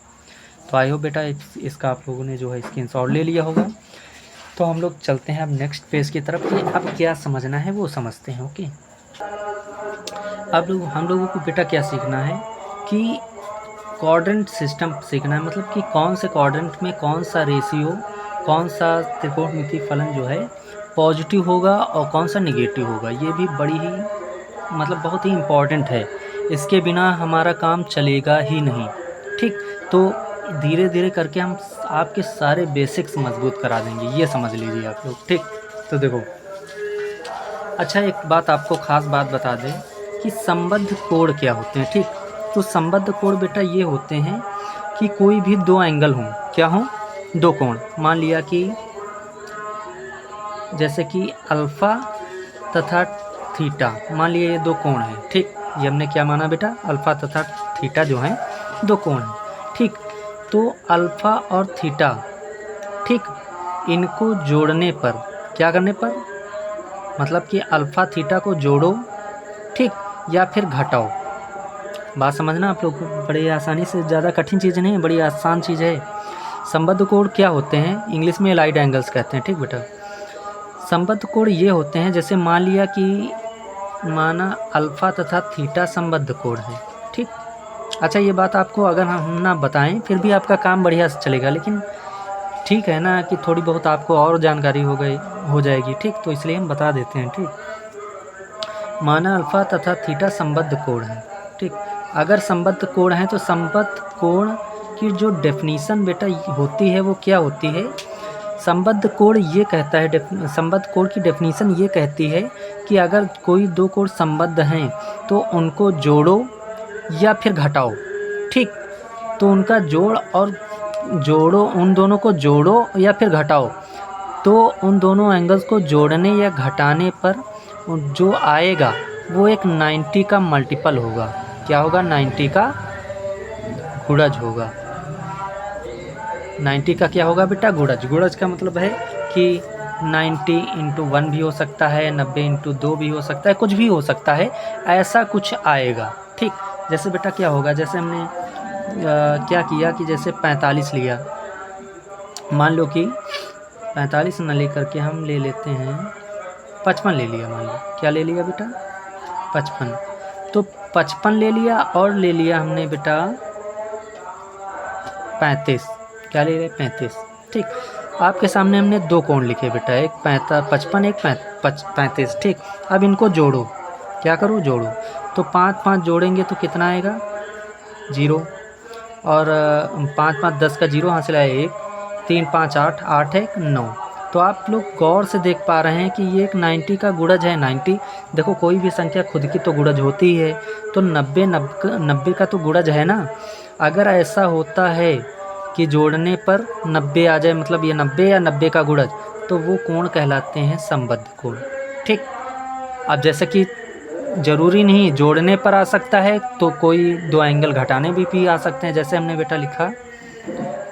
तो आई होप बेटा इसका आप लोगों ने जो है स्क्रीनशॉट ले लिया होगा। तो हम लोग चलते हैं अब नेक्स्ट पेज की तरफ कि अब क्या समझना है वो समझते हैं। ओके, अब हम लोगों को बेटा क्या सीखना है कि क्वाड्रेंट सिस्टम सीखना है, मतलब कि कौन से क्वाड्रेंट में कौन सा रेशियो, कौन सा त्रिकोणमितीय फलन जो है पॉजिटिव होगा और कौन सा निगेटिव होगा। ये भी बड़ी ही मतलब बहुत ही इम्पॉर्टेंट है, इसके बिना हमारा काम चलेगा ही नहीं, ठीक। तो धीरे धीरे करके हम आपके सारे बेसिक्स मजबूत करा देंगे, ये समझ लीजिए आप लोग, ठीक। तो देखो, अच्छा एक बात आपको ख़ास बात बता दें कि संबद्ध कोण क्या होते हैं, ठीक। तो संबद्ध कोण बेटा ये होते हैं कि कोई भी दो एंगल हों, क्या हों, दो कोण। मान लिया कि जैसे कि अल्फ़ा तथा थीटा, मान लिया ये दो कोण हैं, ठीक। ये हमने क्या माना बेटा, अल्फ़ा तथा थीटा जो हैं दो कोण हैं, ठीक। तो अल्फ़ा और थीटा, ठीक, इनको जोड़ने पर क्या करने पर, मतलब कि अल्फ़ा थीटा को जोड़ो, ठीक, या फिर घटाओ। बात समझना आप लोग, बड़ी आसानी से, ज़्यादा कठिन चीज़ नहीं है, बड़ी आसान चीज़ है। संबद्ध कोण क्या होते हैं, इंग्लिश में एलाइड एंगल्स कहते हैं, ठीक बेटा। संबद्ध कोण ये होते हैं, जैसे मान लिया कि माना अल्फ़ा तथा थीटा संबद्ध कोण है, ठीक। अच्छा ये बात आपको अगर हम ना बताएं फिर भी आपका काम बढ़िया से चलेगा, लेकिन ठीक है ना कि थोड़ी बहुत आपको और जानकारी हो जाएगी, ठीक। तो इसलिए हम बता देते हैं, ठीक। माना अल्फ़ा तथा थीटा संबद्ध कोण है, ठीक। अगर संबद्ध कोण है तो संबद्ध कोण की जो डेफिनीशन बेटा होती है वो क्या होती है, संबद्ध कोण ये कहता है, संबद्ध कोण की डेफिनीशन ये कहती है कि अगर कोई दो कोण संबद्ध हैं तो उनको जोड़ो या फिर घटाओ, ठीक। तो उनका उन दोनों को जोड़ो या फिर घटाओ, तो उन दोनों एंगल्स को जोड़ने या घटाने पर जो आएगा वो एक 90 का मल्टीपल होगा। क्या होगा, 90 का गुणज होगा। 90 का क्या होगा बेटा, गुणज। गुणज का मतलब है कि 90 × 1 भी हो सकता है, 90 × 2 भी हो सकता है, कुछ भी हो सकता है, ऐसा कुछ आएगा, ठीक। जैसे बेटा क्या होगा, जैसे हमने क्या किया कि जैसे 45 लिया, मान लो कि 45 न लेकर के हम ले लेते हैं 55 ले लिया, मान लो क्या ले लिया बेटा 55। तो 55 ले लिया और ले लिया हमने बेटा 35, क्या ले रहे 35। ठीक, आपके सामने हमने दो कोण लिखे बेटा, एक 55 एक 35। ठीक, अब इनको जोड़ो, क्या करो जोड़ो। तो 5 5 जोड़ेंगे तो कितना आएगा 0, और 5 5 10 का 0 हासिल है 1, 3 5 8, 8 1 9। तो आप लोग गौर से देख पा रहे हैं कि ये एक 90 का गुणज है। 90, देखो कोई भी संख्या खुद की तो गुणज होती ही है, तो 90 का तो गुणज है ना। अगर ऐसा होता है कि जोड़ने पर 90 आ जाए, मतलब ये 90 या 90 का गुणज, तो वो कोण कहलाते हैं संबद्ध कोण। ठीक, अब जैसे कि ज़रूरी नहीं जोड़ने पर आ सकता है, तो कोई दो एंगल घटाने भी आ सकते हैं। जैसे हमने बेटा लिखा,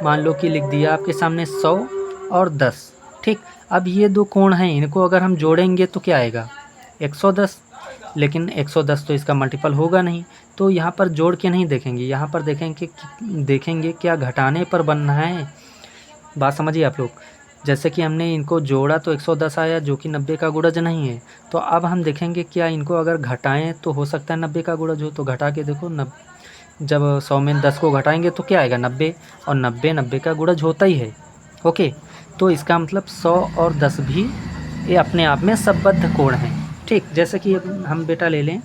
मान लो कि लिख दिया आपके सामने 100 और 10। ठीक, अब ये दो कोण हैं, इनको अगर हम जोड़ेंगे तो क्या आएगा 110, लेकिन 110 तो इसका मल्टीपल होगा नहीं, तो यहाँ पर जोड़ के नहीं देखेंगे, यहाँ पर देखेंगे क्या घटाने पर बनना है। बात समझिए आप लोग। जैसे कि हमने इनको जोड़ा तो 110 आया, जो कि 90 का गुणज नहीं है। तो अब हम देखेंगे क्या इनको अगर घटाएं तो हो सकता है 90 का गुणज हो, तो घटा के देखो जब 100 में 10 को घटाएंगे तो क्या आएगा 90, और 90 का गुणज होता ही है। ओके, तो इसका मतलब 100 और 10 भी ये अपने आप में संबद्ध कोण हैं। ठीक, जैसे कि हम बेटा ले लें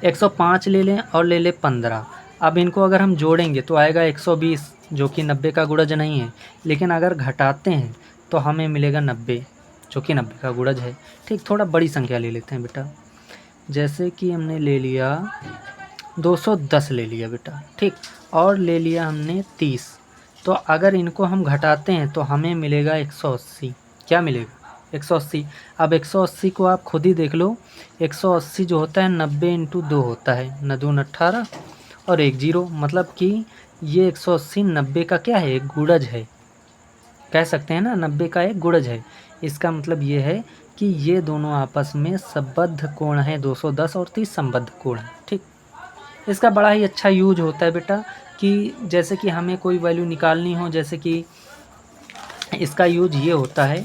105 ले लें और ले लें 15। अब इनको अगर हम जोड़ेंगे तो आएगा 120, जो कि 90 का गुणज नहीं है, लेकिन अगर घटाते हैं तो हमें मिलेगा 90, जो कि 90 का गुणज है। ठीक, थोड़ा बड़ी संख्या ले लेते हैं बेटा, जैसे कि हमने ले लिया 210 ले लिया बेटा। ठीक, और ले लिया हमने 30। तो अगर इनको हम घटाते हैं तो हमें मिलेगा 180, क्या मिलेगा 180। अब 180 को आप खुद ही देख लो, 180 जो होता है 90 × 2 होता है, 9 दूनी 18 और 1 0, मतलब कि ये 180 90 का क्या है एक गुणज है, कह सकते हैं ना 90 का एक गुणज है। इसका मतलब ये है कि ये दोनों आपस में संबद्ध कोण है, 210 और 30 संबद्ध कोण है। ठीक, इसका बड़ा ही अच्छा यूज होता है बेटा, कि जैसे कि हमें कोई वैल्यू निकालनी हो, जैसे कि इसका यूज ये होता है।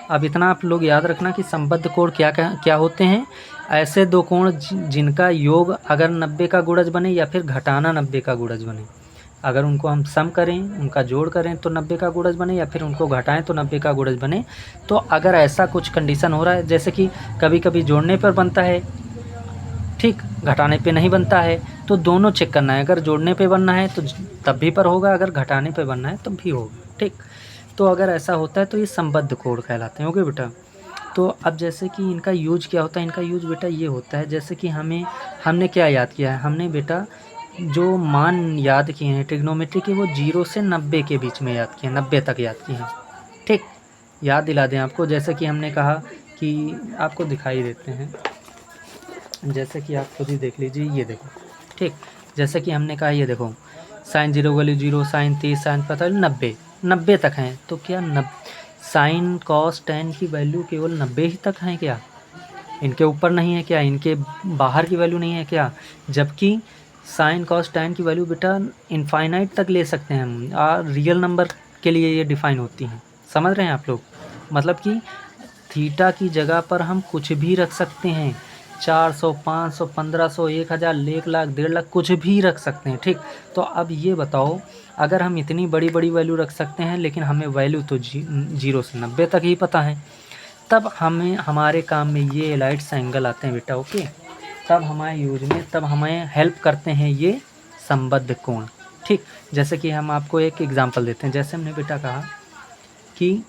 अब इतना आप लोग याद रखना कि संबद्ध कोण क्या होते हैं, ऐसे दो कोण जिनका योग अगर 90 का गुणज बने या फिर घटाना 90 का गुणज बने। अगर उनको हम सम करें, उनका जोड़ करें तो 90 का गुणज बने, या फिर उनको घटाएं तो 90 का गुणज बने। तो अगर ऐसा कुछ कंडीशन हो रहा है, जैसे कि कभी कभी जोड़ने पर बनता है, ठीक, घटाने पे नहीं बनता है, तो दोनों चेक करना है। अगर जोड़ने पे बनना है तो तब भी पर होगा, अगर घटाने पे बनना है तब भी होगा। ठीक, तो अगर ऐसा होता है तो ये संबद्ध कोण कहलाते हैं। ओके बेटा, तो अब जैसे कि इनका यूज क्या होता है, इनका यूज बेटा ये होता है, जैसे कि हमने क्या याद किया है, हमने बेटा जो मान याद किए हैं ट्रिग्नोमेट्री के, वो 0 से 90 के बीच में याद किए हैं, 90 तक याद किए हैं। ठीक, याद दिला दें आपको, जैसे कि हमने कहा कि आपको दिखाई देते हैं, जैसे कि आप खुद ही देख लीजिए, ये देखो। ठीक, जैसे कि हमने कहा ये देखो साइन 0 वैल्यू 0, साइन 30, साइन 45, 90 तक हैं। तो क्या साइन कॉस टेन की वैल्यू केवल 90 ही तक हैं क्या, इनके ऊपर नहीं है क्या, इनके बाहर की वैल्यू नहीं है क्या? जबकि साइन कॉस टेन की वैल्यू बेटा इनफाइनाइट तक ले सकते हैं हम, और रियल नंबर के लिए ये डिफ़ाइन होती हैं। समझ रहे हैं आप लोग, मतलब कि थीटा की जगह पर हम कुछ भी रख सकते हैं, 400 500 1500 1000 1 लाख 1.5 लाख कुछ भी रख सकते हैं। ठीक, तो अब ये बताओ, अगर हम इतनी बड़ी बड़ी वैल्यू रख सकते हैं, लेकिन हमें वैल्यू तो 0 से 90 तक ही पता है, तब हमें हमारे काम में ये एलाइट्स एंगल आते हैं बेटा। ओके, तब हमारे यूज में, तब हमें हेल्प करते हैं ये संबद्ध कोण। ठीक, जैसे कि हम आपको एक एग्जांपल देते हैं, जैसे हमने बेटा कहा कि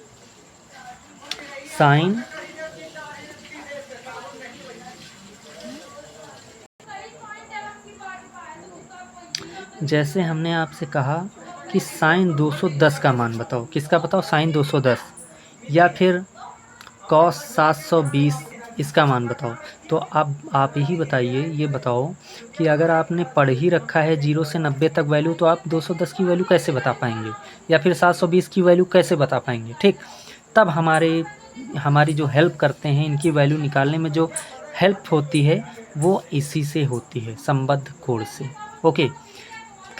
साइन जैसे हमने आपसे कहा कि साइन 210 का मान बताओ, किसका बताओ, साइन 210, या फिर कॉस 720 इसका मान बताओ। तो अब आप ही बताइए, ये बताओ कि अगर आपने पढ़ ही रखा है 0 से 90 तक वैल्यू, तो आप 210 की वैल्यू कैसे बता पाएंगे, या फिर 720 की वैल्यू कैसे बता पाएंगे? ठीक, तब हमारी जो हेल्प करते हैं, इनकी वैल्यू निकालने में जो हेल्प होती है वो इसी से होती है, संबद्ध कोण से। ओके,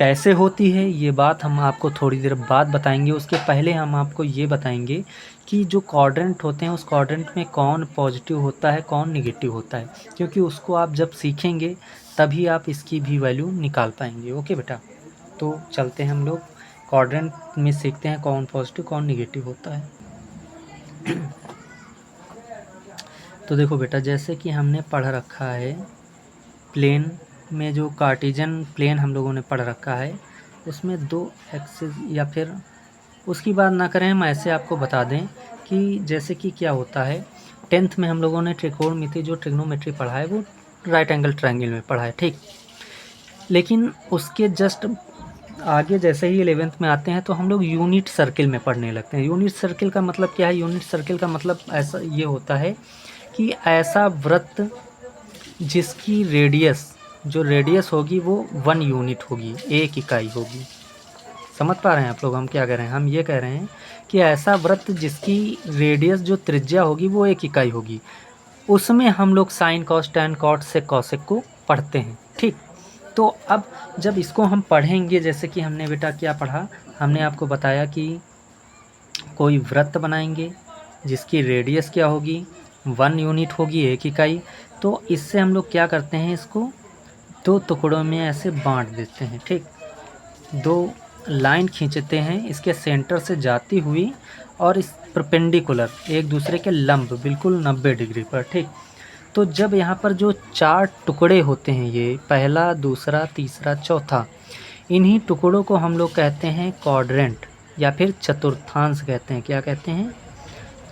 कैसे होती है ये बात हम आपको थोड़ी देर बाद बताएंगे। उसके पहले हम आपको ये बताएंगे कि जो क्वाड्रेंट होते हैं उस क्वाड्रेंट में कौन पॉजिटिव होता है कौन निगेटिव होता है, क्योंकि उसको आप जब सीखेंगे तभी आप इसकी भी वैल्यू निकाल पाएंगे। ओके बेटा, तो चलते हैं हम लोग क्वाड्रेंट में सीखते हैं कौन पॉजिटिव कौन निगेटिव होता है। तो देखो बेटा, जैसे कि हमने पढ़ रखा है प्लेन में, जो कार्टेशियन प्लेन हम लोगों ने पढ़ रखा है उसमें दो एक्सिस, या फिर उसकी बात ना करें, हम ऐसे आपको बता दें कि जैसे कि क्या होता है 10th में हम लोगों ने त्रिकोणमिति जो ट्रिग्नोमेट्री पढ़ा है वो राइट एंगल ट्रायंगल में पढ़ा है, ठीक। लेकिन उसके जस्ट आगे जैसे ही 11th में आते हैं तो हम लोग यूनिट सर्किल में पढ़ने लगते हैं। यूनिट सर्किल का मतलब क्या है? यूनिट सर्किल का मतलब ऐसा ये होता है कि ऐसा वृत्त जिसकी जो रेडियस होगी वो 1 यूनिट होगी, 1 इकाई होगी। समझ पा रहे हैं आप लोग हम क्या कह रहे हैं? हम ये कह रहे हैं कि ऐसा वृत्त जिसकी रेडियस जो त्रिज्या होगी वो 1 इकाई होगी, उसमें हम लोग sine cos tan cot sec cosec को पढ़ते हैं, ठीक। तो अब जब इसको हम पढ़ेंगे, जैसे कि हमने बेटा क्या पढ़ा, हमने आपको बताया कि कोई वृत्त बनाएंगे जिसकी रेडियस क्या होगी 1 यूनिट होगी, 1 इकाई। तो इससे हम लोग क्या करते हैं, इसको 2 टुकड़ों में ऐसे बांट देते हैं, ठीक। 2 लाइन खींचते हैं इसके सेंटर से जाती हुई और इस परपेंडिकुलर एक दूसरे के लंब बिल्कुल 90 डिग्री पर, ठीक। तो जब यहाँ पर जो 4 टुकड़े होते हैं, ये पहला दूसरा तीसरा चौथा, इन्हीं टुकड़ों को हम लोग कहते हैं क्वाड्रेंट या फिर चतुर्थांश कहते हैं। क्या कहते हैं?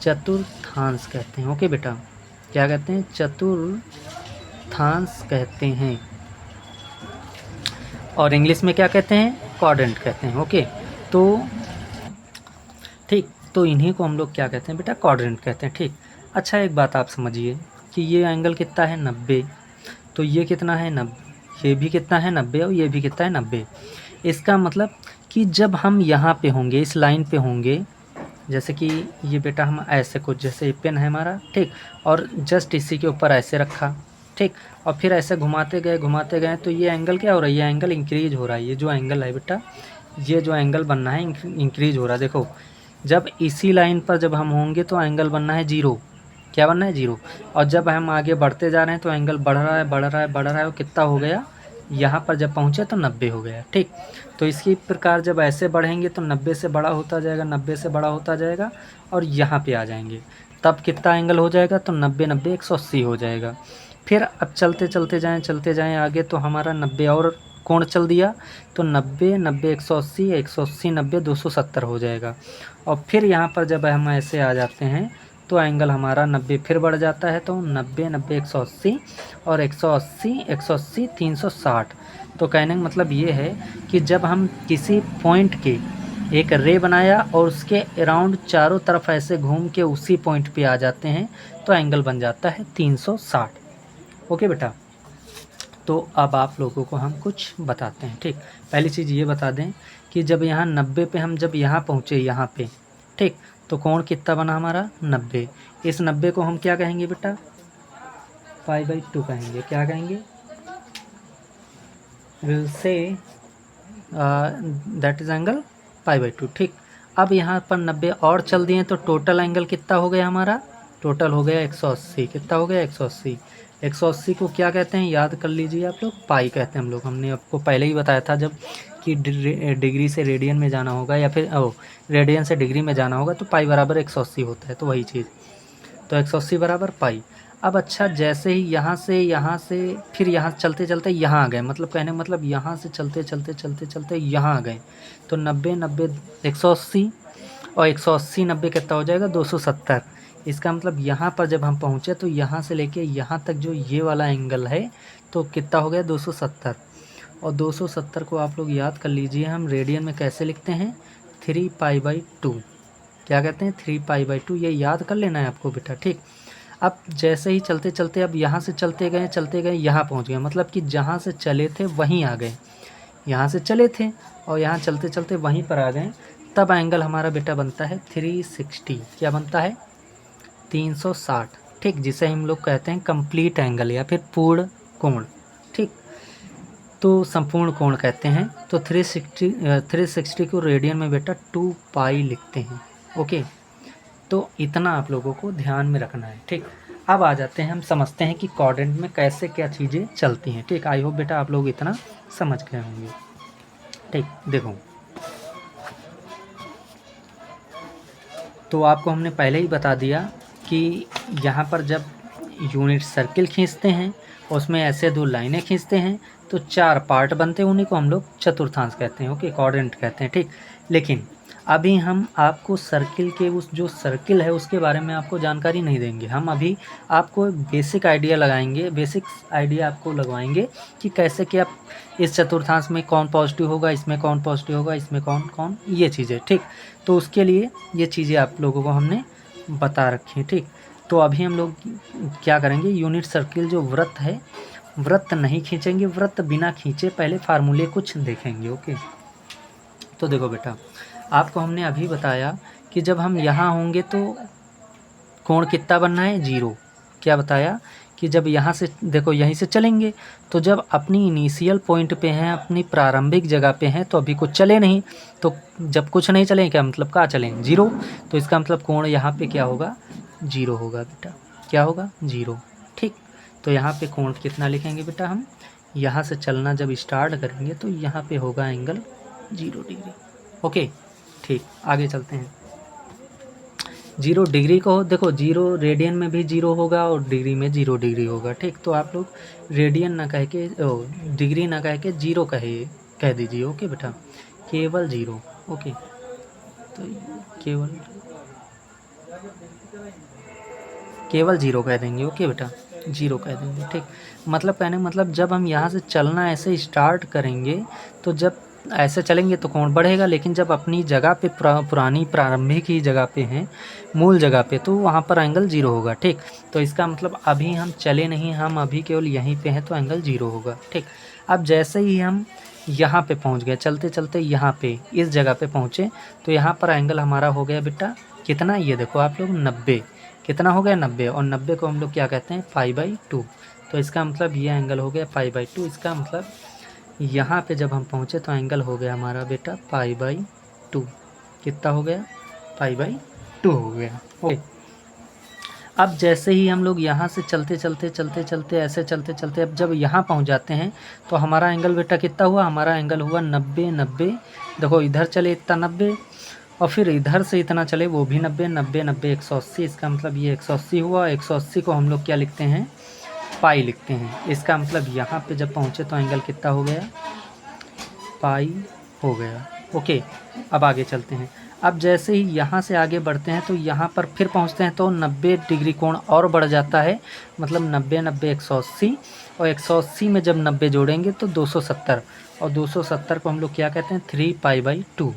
चतुर्थांश कहते हैं। ओके बेटा, क्या कहते हैं? चतुर्थांश कहते हैं। और इंग्लिश में क्या कहते हैं? क्वाड्रेंट कहते हैं। ओके, तो ठीक, तो इन्हीं को हम लोग क्या कहते हैं बेटा? क्वाड्रेंट कहते हैं, ठीक। अच्छा, एक बात आप समझिए कि ये एंगल कितना है 90, तो ये कितना है 90, ये भी कितना है 90 और ये भी कितना है 90। इसका मतलब कि जब हम यहाँ पे होंगे, इस लाइन पे होंगे, जैसे कि ये बेटा हम ऐसे कुछ, जैसे ये पेन है हमारा, ठीक, और जस्ट इसी के ऊपर ऐसे रखा, ठीक, और फिर ऐसे घुमाते गए तो ये एंगल क्या हो रहा है? ये एंगल इंक्रीज हो रहा है। ये जो एंगल है बेटा, ये जो एंगल बनना है इंक्रीज हो रहा है। देखो, जब इसी लाइन पर जब हम होंगे तो एंगल बनना है 0। क्या बनना है? 0। और जब हम आगे बढ़ते जा रहे हैं तो एंगल बढ़ रहा है और कितना हो गया? यहाँ पर जब पहुँचे तो 90 हो गया, ठीक। तो इसी प्रकार जब ऐसे बढ़ेंगे तो 90 से बड़ा होता जाएगा, 90 से बड़ा होता जाएगा और यहाँ पे आ जाएंगे, तब कितना एंगल हो जाएगा? तो 90 90 180 हो जाएगा। फिर अब चलते जाएँ आगे, तो हमारा 90 और कोण चल दिया, तो 90 90 180 180 90 270 हो जाएगा। और फिर यहाँ पर जब हम ऐसे आ जाते हैं तो एंगल हमारा 90 फिर बढ़ जाता है, तो 90 90 180 और 180 360। तो कहने का मतलब ये है कि जब हम किसी पॉइंट के एक रे बनाया और उसके अराउंड चारों तरफ ऐसे घूम के उसी पॉइंट पे आ जाते हैं तो एंगल बन जाता है 360। ओके बेटा, तो अब आप लोगों को हम कुछ बताते हैं, ठीक। पहली चीज़ ये बता दें कि जब यहाँ 90 पे हम जब यहाँ पहुँचे, यहाँ पे, ठीक, तो कोण कितना बना हमारा? 90। इस 90 को हम क्या कहेंगे बेटा? π/2 कहेंगे। क्या कहेंगे? Will say that is angle π/2, ठीक। अब यहाँ पर 90 और चल दिए तो टोटल एंगल कितना हो गया हमारा? टोटल हो गया 180। कितना हो गया? 180। 180 को क्या कहते हैं? याद कर लीजिए आप लोग, पाई कहते हैं हम लोग। हमने आपको पहले ही बताया था जब कि डिग्री से रेडियन में जाना होगा या फिर रेडियन से डिग्री में जाना होगा तो पाई बराबर 180 होता है, तो वही चीज़। तो 180 बराबर पाई। अब अच्छा, जैसे ही यहाँ से फिर यहाँ चलते यहाँ आ गए, मतलब कहने का मतलब यहाँ से चलते यहाँ आ गए, तो 90 90 180 और 180 90 कितना हो जाएगा? 270। इसका मतलब यहाँ पर जब हम पहुँचे तो यहाँ से लेके यहाँ तक जो ये वाला एंगल है तो कितना हो गया? 270। और 270 को आप लोग याद कर लीजिए, हम रेडियन में कैसे लिखते हैं? 3π/2। क्या कहते हैं? 3π/2। ये याद कर लेना है आपको बेटा, ठीक। अब जैसे ही चलते अब यहाँ से चलते गए यहाँ पहुँच गए, मतलब कि जहाँ से चले थे वहीं आ गए। यहाँ से चले थे और यहाँ चलते वहीं पर आ गए, तब एंगल हमारा बेटा बनता है 360। क्या बनता है? 360, ठीक, जिसे हम लोग कहते हैं कंप्लीट एंगल या फिर पूर्ण कोण, ठीक। तो संपूर्ण कोण कहते हैं। तो 360 को रेडियन में बेटा 2 पाई लिखते हैं। ओके, तो इतना आप लोगों को ध्यान में रखना है। ठीक, अब आ जाते हैं, हम समझते हैं कि क्वाड्रेंट में कैसे क्या चीज़ें चलती हैं। ठीक, आई होप बेटा आप लोग इतना समझ गए होंगे। ठीक, देखो, तो आपको हमने पहले ही बता दिया कि यहाँ पर जब यूनिट सर्किल खींचते हैं, उसमें ऐसे 2 लाइनें खींचते हैं, तो 4 पार्ट बनते हैं, उन्हीं को हम लोग चतुर्थांश कहते हैं। ओके, क्वाड्रेंट कहते हैं। ठीक, लेकिन अभी हम आपको सर्किल के उस जो सर्किल है उसके बारे में आपको जानकारी नहीं देंगे। हम अभी आपको बेसिक आइडिया लगाएंगे, बेसिक आइडिया आपको लगवाएंगे कि कैसे क्या इस चतुर्थांश में कौन पॉजिटिव होगा, इसमें कौन पॉजिटिव होगा, इसमें कौन कौन, ये चीज़ें। ठीक, तो उसके लिए ये चीज़ें आप लोगों को हमने बता रखी हैं। ठीक, तो अभी हम लोग क्या करेंगे, यूनिट सर्किल जो वृत्त है, वृत्त नहीं खींचेंगे, वृत्त बिना खींचे पहले फार्मूले कुछ देखेंगे। ओके, तो देखो बेटा, आपको हमने अभी बताया कि जब हम यहाँ होंगे तो कोण कितना बनना है, 0। क्या बताया कि जब यहाँ से देखो, यहीं से चलेंगे, तो जब अपनी इनिशियल पॉइंट पे हैं, अपनी प्रारंभिक जगह पे हैं, तो अभी कुछ चले नहीं, तो जब कुछ नहीं चले क्या मतलब कहाँ चलें, 0। तो इसका मतलब कोण यहाँ पे क्या होगा, 0 होगा बेटा। क्या होगा, 0। ठीक, तो यहाँ पे कोण कितना लिखेंगे बेटा, हम यहाँ से चलना जब स्टार्ट करेंगे तो यहाँ पे होगा एंगल 0 डिग्री। ओके, ठीक, आगे चलते हैं। 0 डिग्री को देखो, 0 रेडियन में भी 0 होगा और डिग्री में 0 डिग्री होगा। ठीक, तो आप लोग रेडियन ना कह के डिग्री ना कह के 0 कह दीजिए। ओके बेटा, केवल 0। ओके, तो केवल 0 कह देंगे। ओके बेटा, 0 कह देंगे। ठीक, मतलब कहने मतलब जब हम यहाँ से चलना ऐसे स्टार्ट करेंगे, तो जब ऐसे चलेंगे तो कोण बढ़ेगा, लेकिन जब अपनी जगह पे पुरानी प्रारंभिक ही जगह पे हैं, मूल जगह पे, तो वहाँ पर एंगल 0 होगा। ठीक, तो इसका मतलब अभी हम चले नहीं, हम अभी केवल यहीं पे हैं, तो एंगल 0 होगा। ठीक, अब जैसे ही हम यहाँ पे पहुँच गए, चलते चलते यहाँ पे इस जगह पे पहुँचे, तो यहाँ पर एंगल हमारा हो गया बेटा कितना, ये देखो आप लोग 90। कितना हो गया, 90। और 90 को हम लोग क्या कहते हैं, π/2। तो इसका मतलब ये एंगल हो गया π/2। इसका मतलब यहाँ पे जब हम पहुँचे तो एंगल हो गया हमारा बेटा π/2। कितना हो गया, π/2 हो गया। ओके, अब जैसे ही हम लोग यहाँ से चलते ऐसे चलते अब जब यहाँ पहुँच जाते हैं, तो हमारा एंगल बेटा कितना हुआ, हमारा एंगल हुआ 90। देखो, इधर चले इतना 90, और फिर इधर से इतना चले वो भी 90 180। इसका मतलब ये 180 हुआ। 180 को हम लोग क्या लिखते हैं, पाई लिखते हैं। इसका मतलब यहाँ पे जब पहुँचे तो एंगल कितना हो गया, पाई हो गया। ओके, अब आगे चलते हैं। अब जैसे ही यहाँ से आगे बढ़ते हैं तो यहाँ पर फिर पहुँचते हैं तो 90 डिग्री कोण और बढ़ जाता है। मतलब 90 180, और 180 में जब 90 जोड़ेंगे तो 270, और 270 को हम लोग क्या कहते हैं, 3π/2।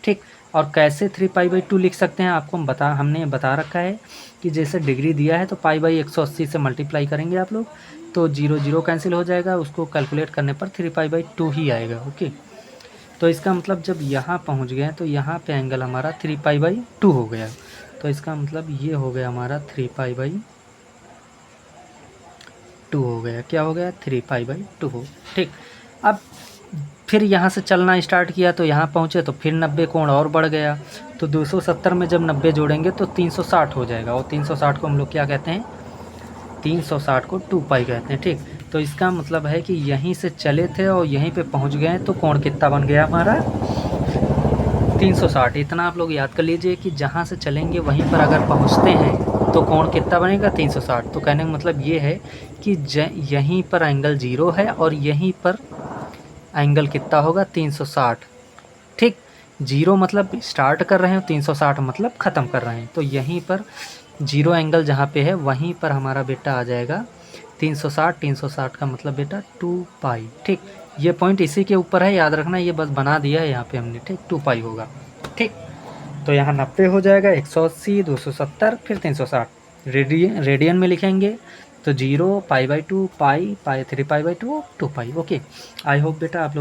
ठीक, और कैसे 3π/2 लिख सकते हैं आपको हमने बता रखा है कि जैसे डिग्री दिया है तो π/180 से मल्टीप्लाई करेंगे आप लोग, तो 0 0 कैंसिल हो जाएगा, उसको कैलकुलेट करने पर 3π/2 ही आएगा। ओके, तो इसका मतलब जब यहाँ पहुँच गए तो यहाँ पे एंगल हमारा 3π/2 हो गया। तो इसका मतलब ये हो गया हमारा 3π/2 हो गया। क्या हो गया, 3π/2 हो। ठीक, अब फिर यहाँ से चलना स्टार्ट किया तो यहाँ पहुँचे तो फिर 90 कोण और बढ़ गया, तो 270 में जब 90 जोड़ेंगे तो 360 हो जाएगा, और 360 को हम लोग क्या कहते हैं, 360 को 2π कहते हैं। ठीक, तो इसका मतलब है कि यहीं से चले थे और यहीं पे पहुँच गए, तो कोण कितना बन गया हमारा, 360। इतना आप लोग याद कर लीजिए कि जहाँ से चलेंगे वहीं पर अगर पहुँचते हैं तो कोण कितना बनेगा, 360। तो कहने का मतलब ये है कि यहीं पर एंगल 0 है और यहीं पर एंगल कितना होगा, 360। ठीक, 0 मतलब स्टार्ट कर रहे हैं, 360 मतलब ख़त्म कर रहे हैं। तो यहीं पर 0 एंगल जहाँ पे है वहीं पर हमारा बेटा आ जाएगा 360। 360 का मतलब बेटा 2π। ठीक, ये पॉइंट इसी के ऊपर है, याद रखना, ये बस बना दिया है यहाँ पे हमने। ठीक, 2π होगा। ठीक, तो यहाँ 90 हो जाएगा, 180 270 फिर 360। रेडियन में लिखेंगे तो 0 π/2 पाई 3π/2 2π। ओके, आई होप बेटा आप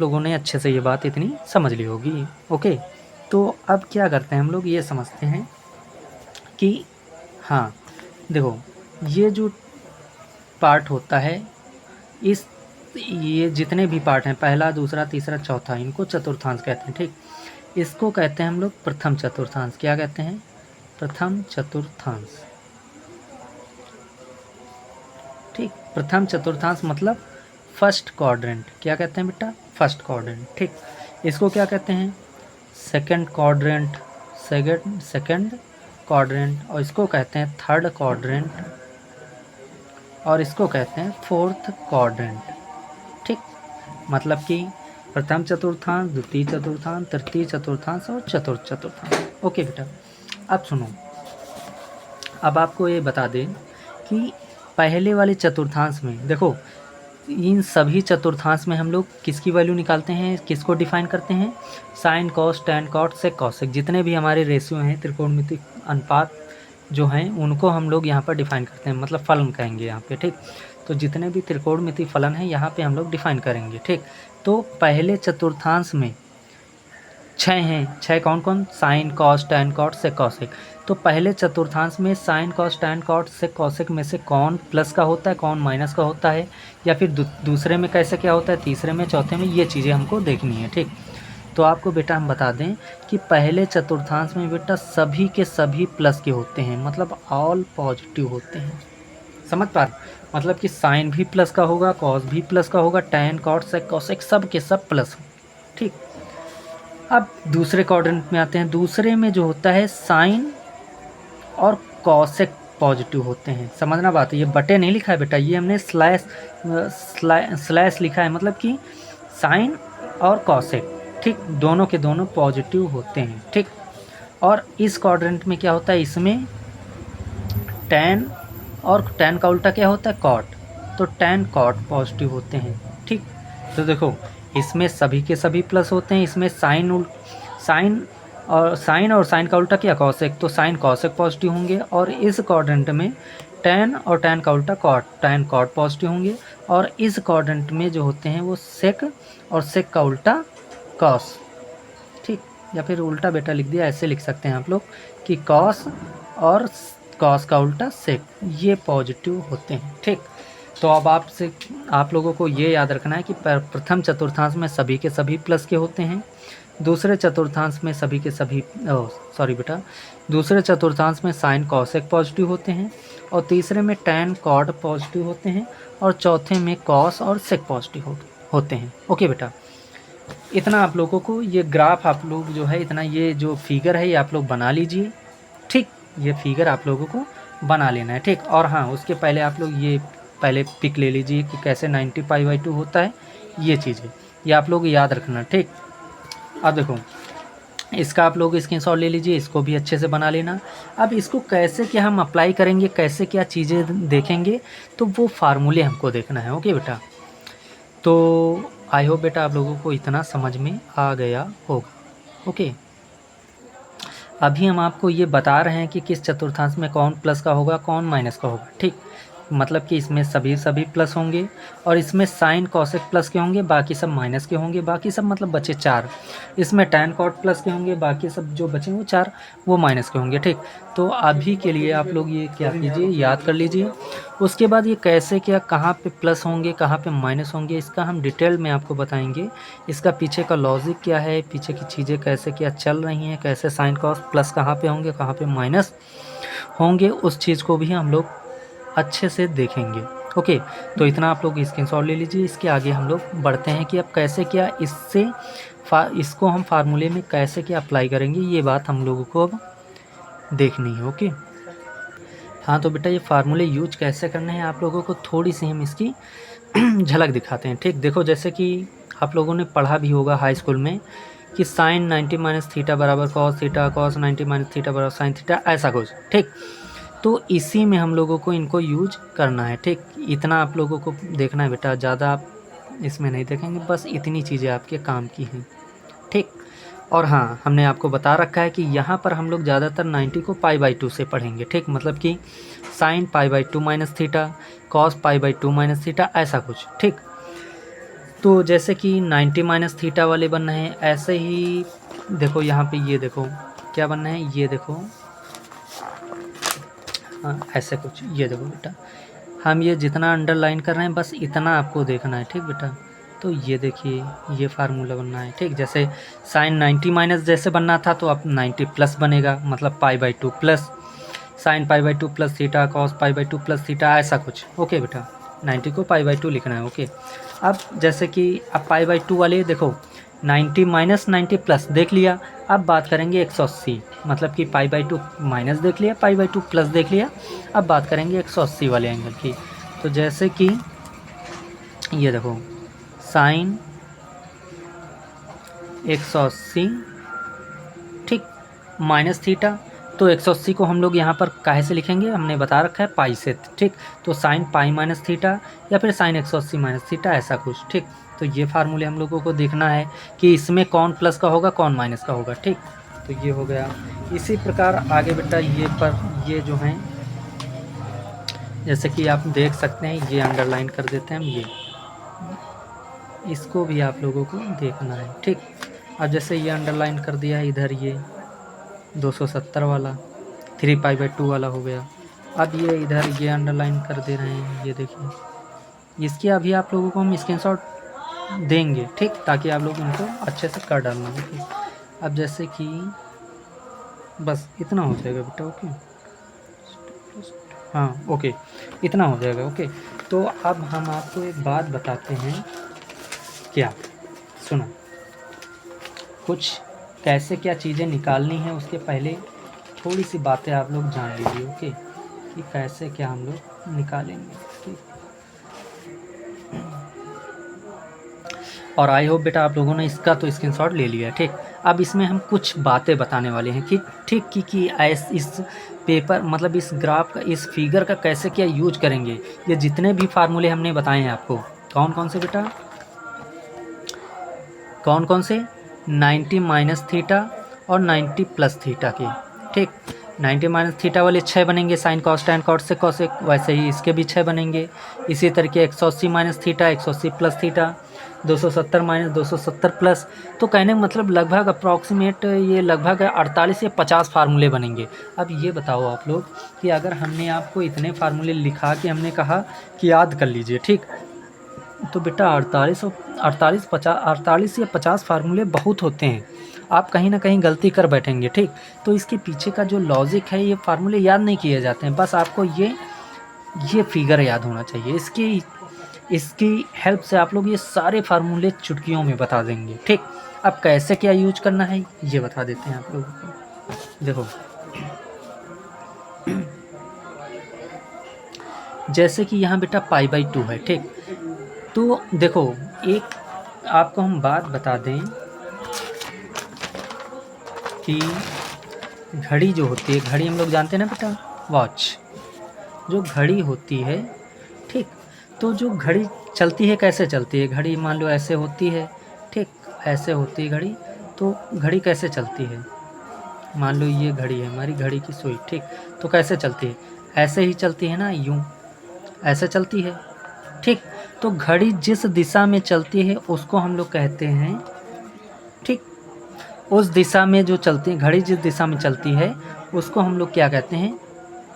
लोगों ने अच्छे से ये बात इतनी समझ ली होगी। ओके, तो अब क्या करते हैं हम लोग, ये समझते हैं कि हाँ देखो, ये जो पार्ट होता है इस ये जितने भी पार्ट हैं, पहला, दूसरा, तीसरा, चौथा, इनको चतुर्थांश कहते हैं। ठीक, इसको कहते हैं हम लोग प्रथम चतुर्थांश। क्या कहते हैं? प्रथम चतुर्थांश। ठीक, प्रथम चतुर्थांश मतलब फर्स्ट क्वाड्रेंट। क्या कहते हैं बेटा? First quadrant. ठीक, इसको क्या कहते हैं? सेकंड क्वाड्रेंट, सेकंड क्वाड्रेंट, और इसको कहते हैं थर्ड क्वाड्रेंट, और इसको कहते हैं फोर्थ क्वाड्रेंट। ठीक, मतलब कि प्रथम चतुर्थांश, द्वितीय चतुर्थांश, तृतीय चतुर्थांश और चतुर्थ चतुर्थांश। ओके बेटा, अब सुनो, अब आपको ये बता दें कि पहले वाले चतुर्थांश में देखो, इन सभी चतुर्थांश में हम लोग किसकी वैल्यू निकालते हैं, किसको डिफाइन करते हैं? Sign, cos, tan, cot, sec, cosec, जितने भी हमारे रेशियो हैं, त्रिकोणमिति अनुपात जो हैं, उनको हम लोग यहाँ पर डिफाइन करते हैं, मतलब फलन कहेंगे यहाँ पे। ठीक, तो जितने भी त्रिकोणमिति फलन हैं यहाँ पे हम लोग डिफाइन करेंगे। ठीक, तो पहले चतुर्थांश में 6 हैं। 6 कौन कौन? Sign, cos, tan, cot, sec, cosec. तो पहले चतुर्थांश में sign, cos, tan, cot, sec, cosec में से कौन प्लस का होता है, कौन माइनस का होता है, या फिर दूसरे में कैसे क्या होता है, तीसरे में, चौथे में, ये चीज़ें हमको देखनी है। ठीक, तो आपको बेटा हम बता दें कि पहले चतुर्थांश में बेटा सभी के सभी प्लस के होते हैं, मतलब ऑल पॉजिटिव होते हैं। समझ पा रहे? मतलब कि साइन भी प्लस का होगा, कॉस भी प्लस का होगा, टैन, कॉट, सेक, कॉसेक सब के सब प्लस हो। ठीक, अब दूसरे क्वाड्रेंट में आते हैं। दूसरे में जो होता है साइन और कॉसेक पॉजिटिव होते हैं। समझना बात है, ये बटे नहीं लिखा है बेटा, ये हमने स्लैश लिखा है, मतलब कि साइन और कॉसेक, ठीक, दोनों के दोनों पॉजिटिव होते हैं। ठीक, और इस क्वाड्रेंट में क्या होता है, इसमें टैन, और टैन का उल्टा क्या होता है? कॉट, तो टैन कॉट पॉजिटिव होते हैं। ठीक, तो देखो इसमें सभी के सभी प्लस होते हैं, इसमें साइन और साइन का उल्टा क्या? कॉसेक, तो साइन कॉसेक पॉजिटिव होंगे, और इस क्वाड्रेंट में टैन और टैन का उल्टा कॉट, टैन कॉट पॉजिटिव होंगे, और इस क्वाड्रेंट में जो होते हैं वो सेक, और सेक का उल्टा कॉस। ठीक, या फिर उल्टा बेटा लिख दिया, ऐसे लिख सकते हैं आप लोग कि कॉस और कॉस का उल्टा सेक, ये पॉजिटिव होते हैं। ठीक, तो अब आप लोगों को ये याद रखना है कि प्रथम चतुर्थांश में सभी के सभी प्लस के होते हैं, दूसरे चतुर्थांश में सभी के सभी दूसरे चतुर्थांश में साइन कॉसेक पॉजिटिव होते हैं, और तीसरे में टैन कॉट पॉजिटिव होते हैं, और चौथे में कॉस और सेक पॉजिटिव होते हैं। ओके बेटा, इतना आप लोगों को ये ग्राफ, आप लोग जो है इतना, ये जो फिगर है ये आप लोग बना लीजिए। ठीक, ये फिगर आप लोगों को बना लेना है। ठीक, और हाँ, उसके पहले आप लोग ये पहले पिक ले लीजिए कि कैसे 90π/2 होता है, ये चीज़ें ये आप लोग याद रखना। ठीक, अब देखो इसका आप लोग स्क्रीनशॉट ले लीजिए, इसको भी अच्छे से बना लेना। अब इसको कैसे क्या हम अप्लाई करेंगे, कैसे क्या चीज़ें देखेंगे, तो वो फार्मूले हमको देखना है। ओके बेटा, तो आई होप बेटा आप लोगों को इतना समझ में आ गया होगा। ओके, अभी हम आपको ये बता रहे हैं कि किस चतुर्थांश में कौन प्लस का होगा, कौन माइनस का होगा। ठीक, मतलब कि इसमें सभी प्लस होंगे, और इसमें साइन कॉसेक प्लस के होंगे, बाकी सब माइनस के होंगे, बाकी सब मतलब बचे 4। इसमें टैन कॉट प्लस के होंगे, बाकी सब जो बचे वो 4 वो माइनस के होंगे। ठीक, तो अभी के लिए आप लोग ये क्या कीजिए, याद कर लीजिए। उसके बाद ये कैसे क्या, कहाँ पे प्लस होंगे, कहाँ पे माइनस होंगे, इसका हम डिटेल में आपको बताएंगे। इसका पीछे का लॉजिक क्या है, पीछे की चीज़ें कैसे क्या चल रही हैं, कैसे साइन कॉस प्लस कहाँ पे होंगे, कहाँ पे माइनस होंगे, उस चीज़ को भी हम लोग अच्छे से देखेंगे। ओके, तो इतना आप लोग स्क्रीनशॉट ले लीजिए। इसके आगे हम लोग बढ़ते हैं कि अब कैसे क्या इसको हम फार्मूले में कैसे क्या अप्लाई करेंगे, ये बात हम लोगों को अब देखनी है। ओके, हाँ, तो बेटा ये फार्मूले यूज कैसे करने हैं आप लोगों को थोड़ी सी हम इसकी झलक दिखाते हैं। ठीक, देखो जैसे कि आप लोगों ने पढ़ा भी होगा हाई स्कूल में कि साइन 90 - बराबर कॉस थीटा, कॉस 90 - बराबर साइन थीटा, ऐसा कुछ। ठीक, तो इसी में हम लोगों को इनको यूज करना है। ठीक, इतना आप लोगों को देखना है बेटा, ज़्यादा आप इसमें नहीं देखेंगे, बस इतनी चीज़ें आपके काम की हैं। ठीक, और हाँ, हमने आपको बता रखा है कि यहाँ पर हम लोग ज़्यादातर 90 को π/2 से पढ़ेंगे। ठीक, मतलब कि sine π/2 minus theta, cos π/2 minus theta, ऐसा कुछ। ठीक, तो जैसे कि 90 - थीटा वाले बनना है, ऐसे ही देखो यहाँ पे ये देखो क्या बनना है, ये देखो, हाँ ऐसे कुछ, ये देखो बेटा हम ये जितना अंडरलाइन कर रहे हैं बस इतना आपको देखना है, ठीक बेटा। तो ये देखिए ये फार्मूला बनना है, ठीक। जैसे साइन 90 माइनस जैसे बनना था तो अब 90 प्लस बनेगा, मतलब π/2 plus sine π/2 plus theta cos π/2 plus theta, ऐसा कुछ। ओके बेटा, 90 को π/2 लिखना है। ओके, अब जैसे कि अब π/2 वाले देखो 90 माइनस 90 प्लस देख लिया। अब बात करेंगे 180, मतलब कि π/2 माइनस देख लिया, π/2 प्लस देख लिया। अब बात करेंगे 180 वाले एंगल की। तो जैसे कि ये देखो साइन 180, ठीक, माइनस थीटा। तो 180 को हम लोग यहाँ पर काहे से लिखेंगे, हमने बता रखा है पाई से, ठीक। तो साइन पाई माइनस थीटा या फिर साइन 180 माइनस थीटा, ऐसा कुछ, ठीक। तो ये फार्मूले हम लोगों को देखना है कि इसमें कौन प्लस का होगा कौन माइनस का होगा, ठीक। तो ये हो गया। इसी प्रकार आगे बेटा ये जो हैं, जैसे कि आप देख सकते हैं, ये अंडरलाइन कर देते हैं हम, ये इसको भी आप लोगों को देखना है, ठीक। अब जैसे ये अंडरलाइन कर दिया है, इधर ये 270 वाला 3π/2 वाला हो गया। अब ये इधर ये अंडरलाइन कर दे रहे हैं, ये देखिए। इसकी अभी आप लोगों को हम स्क्रीनशॉट देंगे, ठीक, ताकि आप लोग इनको अच्छे से कर डालना है, ठीक। अब जैसे कि बस इतना हो जाएगा बेटा। ओके, हाँ ओके, इतना हो जाएगा। ओके, तो अब हम आपको एक बात बताते हैं, क्या सुनो, कुछ कैसे क्या चीज़ें निकालनी है उसके पहले थोड़ी सी बातें आप लोग जान लीजिए। ओके, कि कैसे क्या हम लोग निकालेंगे, ठीक। और आई होप बेटा आप लोगों ने इसका तो स्क्रीनशॉट ले लिया है, ठीक। अब इसमें हम कुछ बातें बताने वाले हैं कि ठीक कि इस पेपर मतलब इस ग्राफ का, इस फिगर का कैसे क्या यूज करेंगे। ये जितने भी फार्मूले हमने बताए हैं आपको, कौन कौन से बेटा, कौन कौन से, 90 माइनस थीटा और 90 प्लस थीटा के, ठीक। 90 माइनस थीटा वाले 6 बनेंगे, साइन कॉस टैन कॉट से कॉसेक, वैसे ही इसके भी 6 बनेंगे। इसी तरीके 180 minus theta, 180 plus theta, 270 minus 270 plus. तो कहने का मतलब लगभग अप्रॉक्सीमेट ये लगभग 48 या 50 फार्मूले बनेंगे। अब ये बताओ आप लोग कि अगर हमने आपको इतने फार्मूले लिखा कि हमने कहा कि याद कर लीजिए, ठीक, तो बेटा 48 या 50 फार्मूले बहुत होते हैं, आप कहीं ना कहीं गलती कर बैठेंगे, ठीक। तो इसके पीछे का जो लॉजिक है, ये फार्मूले याद नहीं किए जाते हैं, बस आपको ये फिगर याद होना चाहिए। इसकी हेल्प से आप लोग ये सारे फार्मूले चुटकियों में बता देंगे, ठीक। अब कैसे क्या यूज करना है ये बता देते हैं आप लोगों को। देखो जैसे कि यहाँ बेटा π/2 है, ठीक। तो देखो एक आपको हम बात बता दें कि घड़ी जो होती है, घड़ी हम लोग जानते हैं ना बेटा, वॉच, जो घड़ी होती है, ठीक। तो जो घड़ी चलती है, कैसे चलती है घड़ी, मान लो ऐसे होती है, ठीक, ऐसे होती है घड़ी। तो घड़ी कैसे चलती है, मान लो ये घड़ी है हमारी, घड़ी की सुई, ठीक। तो कैसे चलती है, ऐसे ही चलती है ना, यूं ऐसे चलती है, ठीक। तो घड़ी जिस दिशा में चलती है उसको हम लोग कहते हैं, ठीक, उस दिशा में जो चलती है, घड़ी जिस दिशा में चलती है उसको हम लोग क्या कहते हैं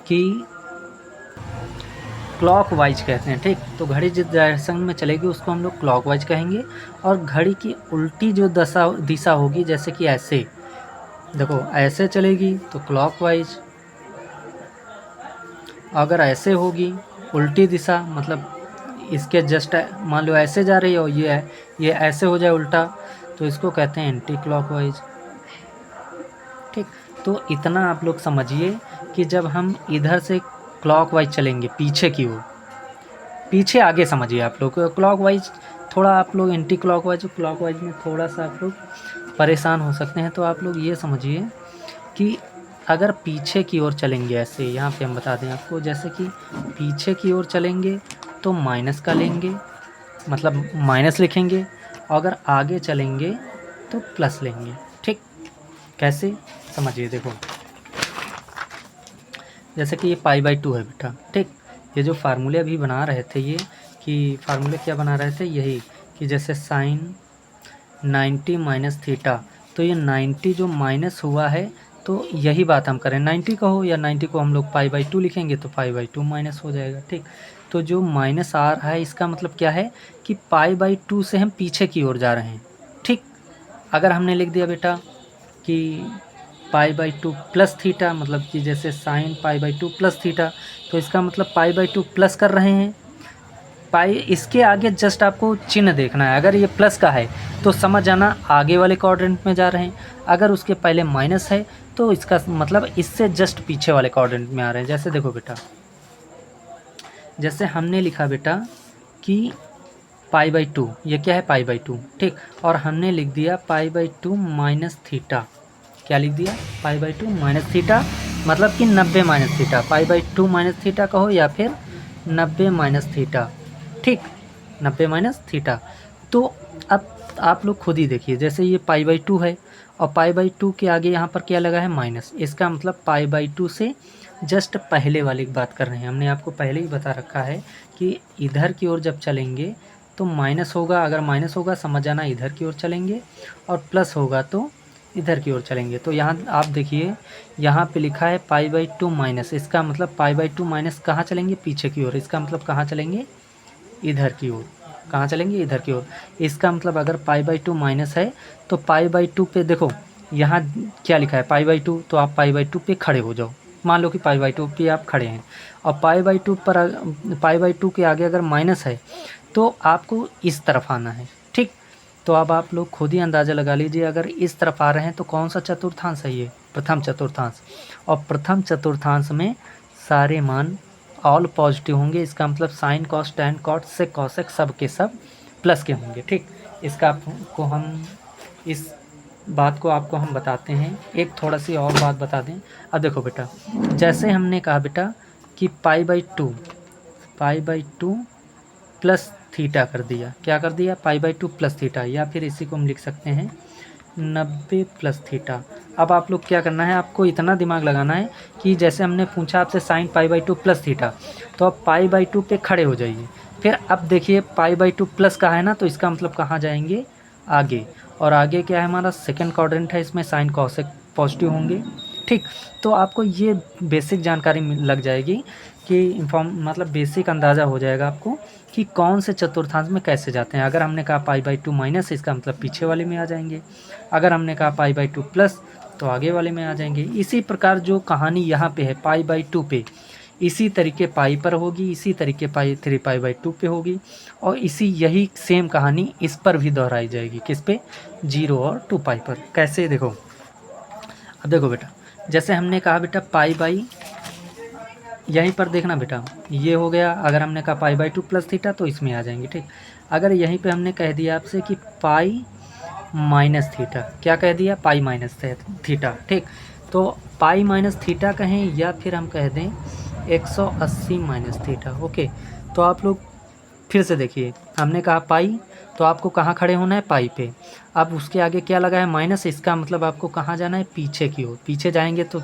कि क्लॉकवाइज कहते हैं, ठीक। तो घड़ी जिस डायरेक्शन में चलेगी उसको हम लोग क्लॉकवाइज कहेंगे। और घड़ी की उल्टी जो दिशा होगी, जैसे कि ऐसे देखो ऐसे चलेगी तो क्लॉकवाइज, अगर ऐसे होगी उल्टी दिशा, मतलब इसके जस्ट मान लो ऐसे जा रही है और ये ऐसे हो जाए उल्टा, तो इसको कहते हैं एंटी क्लॉकवाइज, ठीक। तो इतना आप लोग समझिए कि जब हम इधर से क्लॉकवाइज चलेंगे पीछे की ओर, पीछे आगे समझिए आप लोग क्लॉकवाइज, थोड़ा आप लोग एंटी क्लॉकवाइज में थोड़ा सा आप लोग परेशान हो सकते हैं। तो आप लोग ये समझिए कि अगर पीछे की ओर चलेंगे, ऐसे यहाँ पे हम बता दें आपको, जैसे कि पीछे की ओर चलेंगे तो माइनस का लेंगे, मतलब माइनस लिखेंगे। अगर आगे चलेंगे तो प्लस लेंगे, ठीक। कैसे समझिए, देखो जैसे कि ये π/2 है बेटा, ठीक। ये जो फार्मूले अभी बना रहे थे, ये कि फार्मूले क्या बना रहे थे, यही कि जैसे साइन 90 माइनस थीटा, तो ये 90 जो माइनस हुआ है तो यही बात हम करें, 90 का हो या 90 को हम लोग π/2 लिखेंगे तो π/2 माइनस हो जाएगा। ठीक, तो जो माइनस आ रहा है इसका मतलब क्या है कि π/2 से हम पीछे की ओर जा रहे हैं। ठीक, अगर हमने लिख दिया बेटा कि π/2 प्लस थीटा, मतलब कि जैसे साइन π/2 प्लस थीटा, तो इसका मतलब π/2 प्लस कर रहे हैं। पाई इसके आगे जस्ट आपको चिन्ह देखना है, अगर ये प्लस का है तो समझ जाना आगे वाले क्वाड्रेंट में जा रहे हैं, अगर उसके पहले माइनस है तो इसका मतलब इससे जस्ट पीछे वाले क्वाड्रेंट में आ रहे हैं। जैसे देखो बेटा, जैसे हमने लिखा बेटा कि π/2, ये क्या है π/2, ठीक, और हमने लिख दिया π/2 माइनस थीटा। क्या लिख दिया? π/2 माइनस थीटा, मतलब कि 90 माइनस थीटा, π/2 माइनस थीटा कहो या फिर 90 माइनस थीटा। ठीक, 90 माइनस थीटा। तो अब आप लोग खुद ही देखिए, जैसे ये π/2 है और π/2 के आगे यहाँ पर क्या लगा है? माइनस। इसका मतलब π/2 से जस्ट पहले वाली बात कर रहे हैं। हमने आपको पहले ही बता रखा है कि इधर की ओर जब चलेंगे तो माइनस होगा, अगर माइनस होगा समझ जाना इधर की ओर चलेंगे, और प्लस होगा तो इधर की ओर चलेंगे। तो यहाँ आप देखिए, यहाँ पे लिखा है π/2 माइनस, इसका मतलब π/2 माइनस कहाँ चलेंगे? पीछे की ओर। इसका मतलब कहाँ चलेंगे? इधर की ओर। कहाँ चलेंगे? इधर की ओर। इसका मतलब अगर π/2 माइनस है तो π/2 पे देखो यहाँ क्या लिखा है π/2, तो आप π/2 पे खड़े हो जाओ। मान लो कि π/2 पे आप खड़े हैं और π/2 पर π/2 के आगे अगर माइनस है तो आपको इस तरफ आना है। ठीक, तो अब आप लोग खुद ही अंदाज़ा लगा लीजिए, अगर इस तरफ आ रहे हैं तो कौन सा चतुर्थांश है? ये प्रथम चतुर्थांश, और प्रथम चतुर्थांश में सारे मान ऑल पॉजिटिव होंगे। इसका मतलब sine cos tan cot sec cosec सब के सब प्लस के होंगे। ठीक, इसका आपको हम इस बात को आपको हम बताते हैं। एक थोड़ा सी और बात बता दें। अब देखो बेटा, जैसे हमने कहा बेटा कि π/2 प्लस थीटा कर दिया। क्या कर दिया? π/2 प्लस थीटा, या फिर इसी को हम लिख सकते हैं 90 प्लस थीटा। अब आप लोग क्या करना है, आपको इतना दिमाग लगाना है कि जैसे हमने पूछा आपसे साइन π/2 प्लस थीटा, तो आप π/2 पे खड़े हो जाइए। फिर अब देखिए π/2 प्लस का है ना, तो इसका मतलब कहाँ जाएंगे? आगे। और आगे क्या है? हमारा सेकंड क्वाड्रेंट है, इसमें साइन कॉसेक पॉजिटिव होंगे। ठीक, तो आपको ये बेसिक जानकारी लग जाएगी कि मतलब बेसिक अंदाज़ा हो जाएगा आपको कि कौन से चतुर्थांश में कैसे जाते हैं। अगर हमने कहा π/2 माइनस, इसका मतलब पीछे वाले में आ जाएंगे। अगर हमने कहा π/2 प्लस तो आगे वाले में आ जाएंगे। इसी प्रकार जो कहानी यहाँ पे है π/2 पे, इसी तरीके पाई पर होगी, इसी तरीके 3π/2 पे होगी, और यही सेम कहानी इस पर भी दोहराई जाएगी। किस पे? 0 और 2π पर। कैसे? देखो, अब देखो बेटा, जैसे हमने कहा बेटा यहीं पर देखना बेटा, ये हो गया। अगर हमने कहा π/2 प्लस थीटा तो इसमें आ जाएंगे। ठीक, अगर यहीं पे हमने कह दिया आपसे कि पाई माइनस थीटा, क्या कह दिया? Pi minus theta. ठीक, तो पाई माइनस थीटा कहें या फिर हम कह दें 180 माइनस थीटा। ओके, तो आप लोग फिर से देखिए, हमने कहा पाई, तो आपको कहाँ खड़े होना है? पाई पे। अब उसके आगे क्या लगा है? माइनस। इसका मतलब आपको कहाँ जाना है? पीछे की ओर। पीछे जाएंगे तो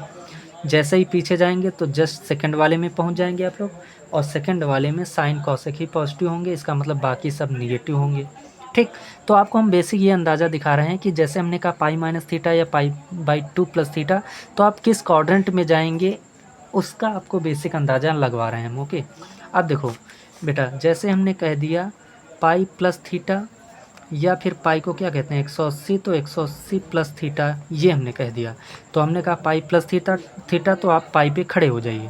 जैसे ही पीछे जाएंगे तो जस्ट सेकंड वाले में पहुंच जाएंगे आप लोग, और सेकंड वाले में साइन कॉसेक ही पॉजिटिव होंगे। इसका मतलब बाकी सब निगेटिव होंगे। ठीक, तो आपको हम बेसिक ये अंदाज़ा दिखा रहे हैं कि जैसे हमने कहा पाई माइनस थीटा या π/2 प्लस थीटा, तो आप किस क्वाड्रेंट में जाएंगे उसका आपको बेसिक अंदाज़ा लगवा रहे हैं हम। ओके, अब देखो बेटा, जैसे हमने कह दिया पाई प्लस थीटा, या फिर पाई को क्या कहते हैं? 180, तो 180 प्लस थीटा ये हमने कह दिया। तो हमने कहा पाई प्लस थीटा, तो आप पाई पे खड़े हो जाइए।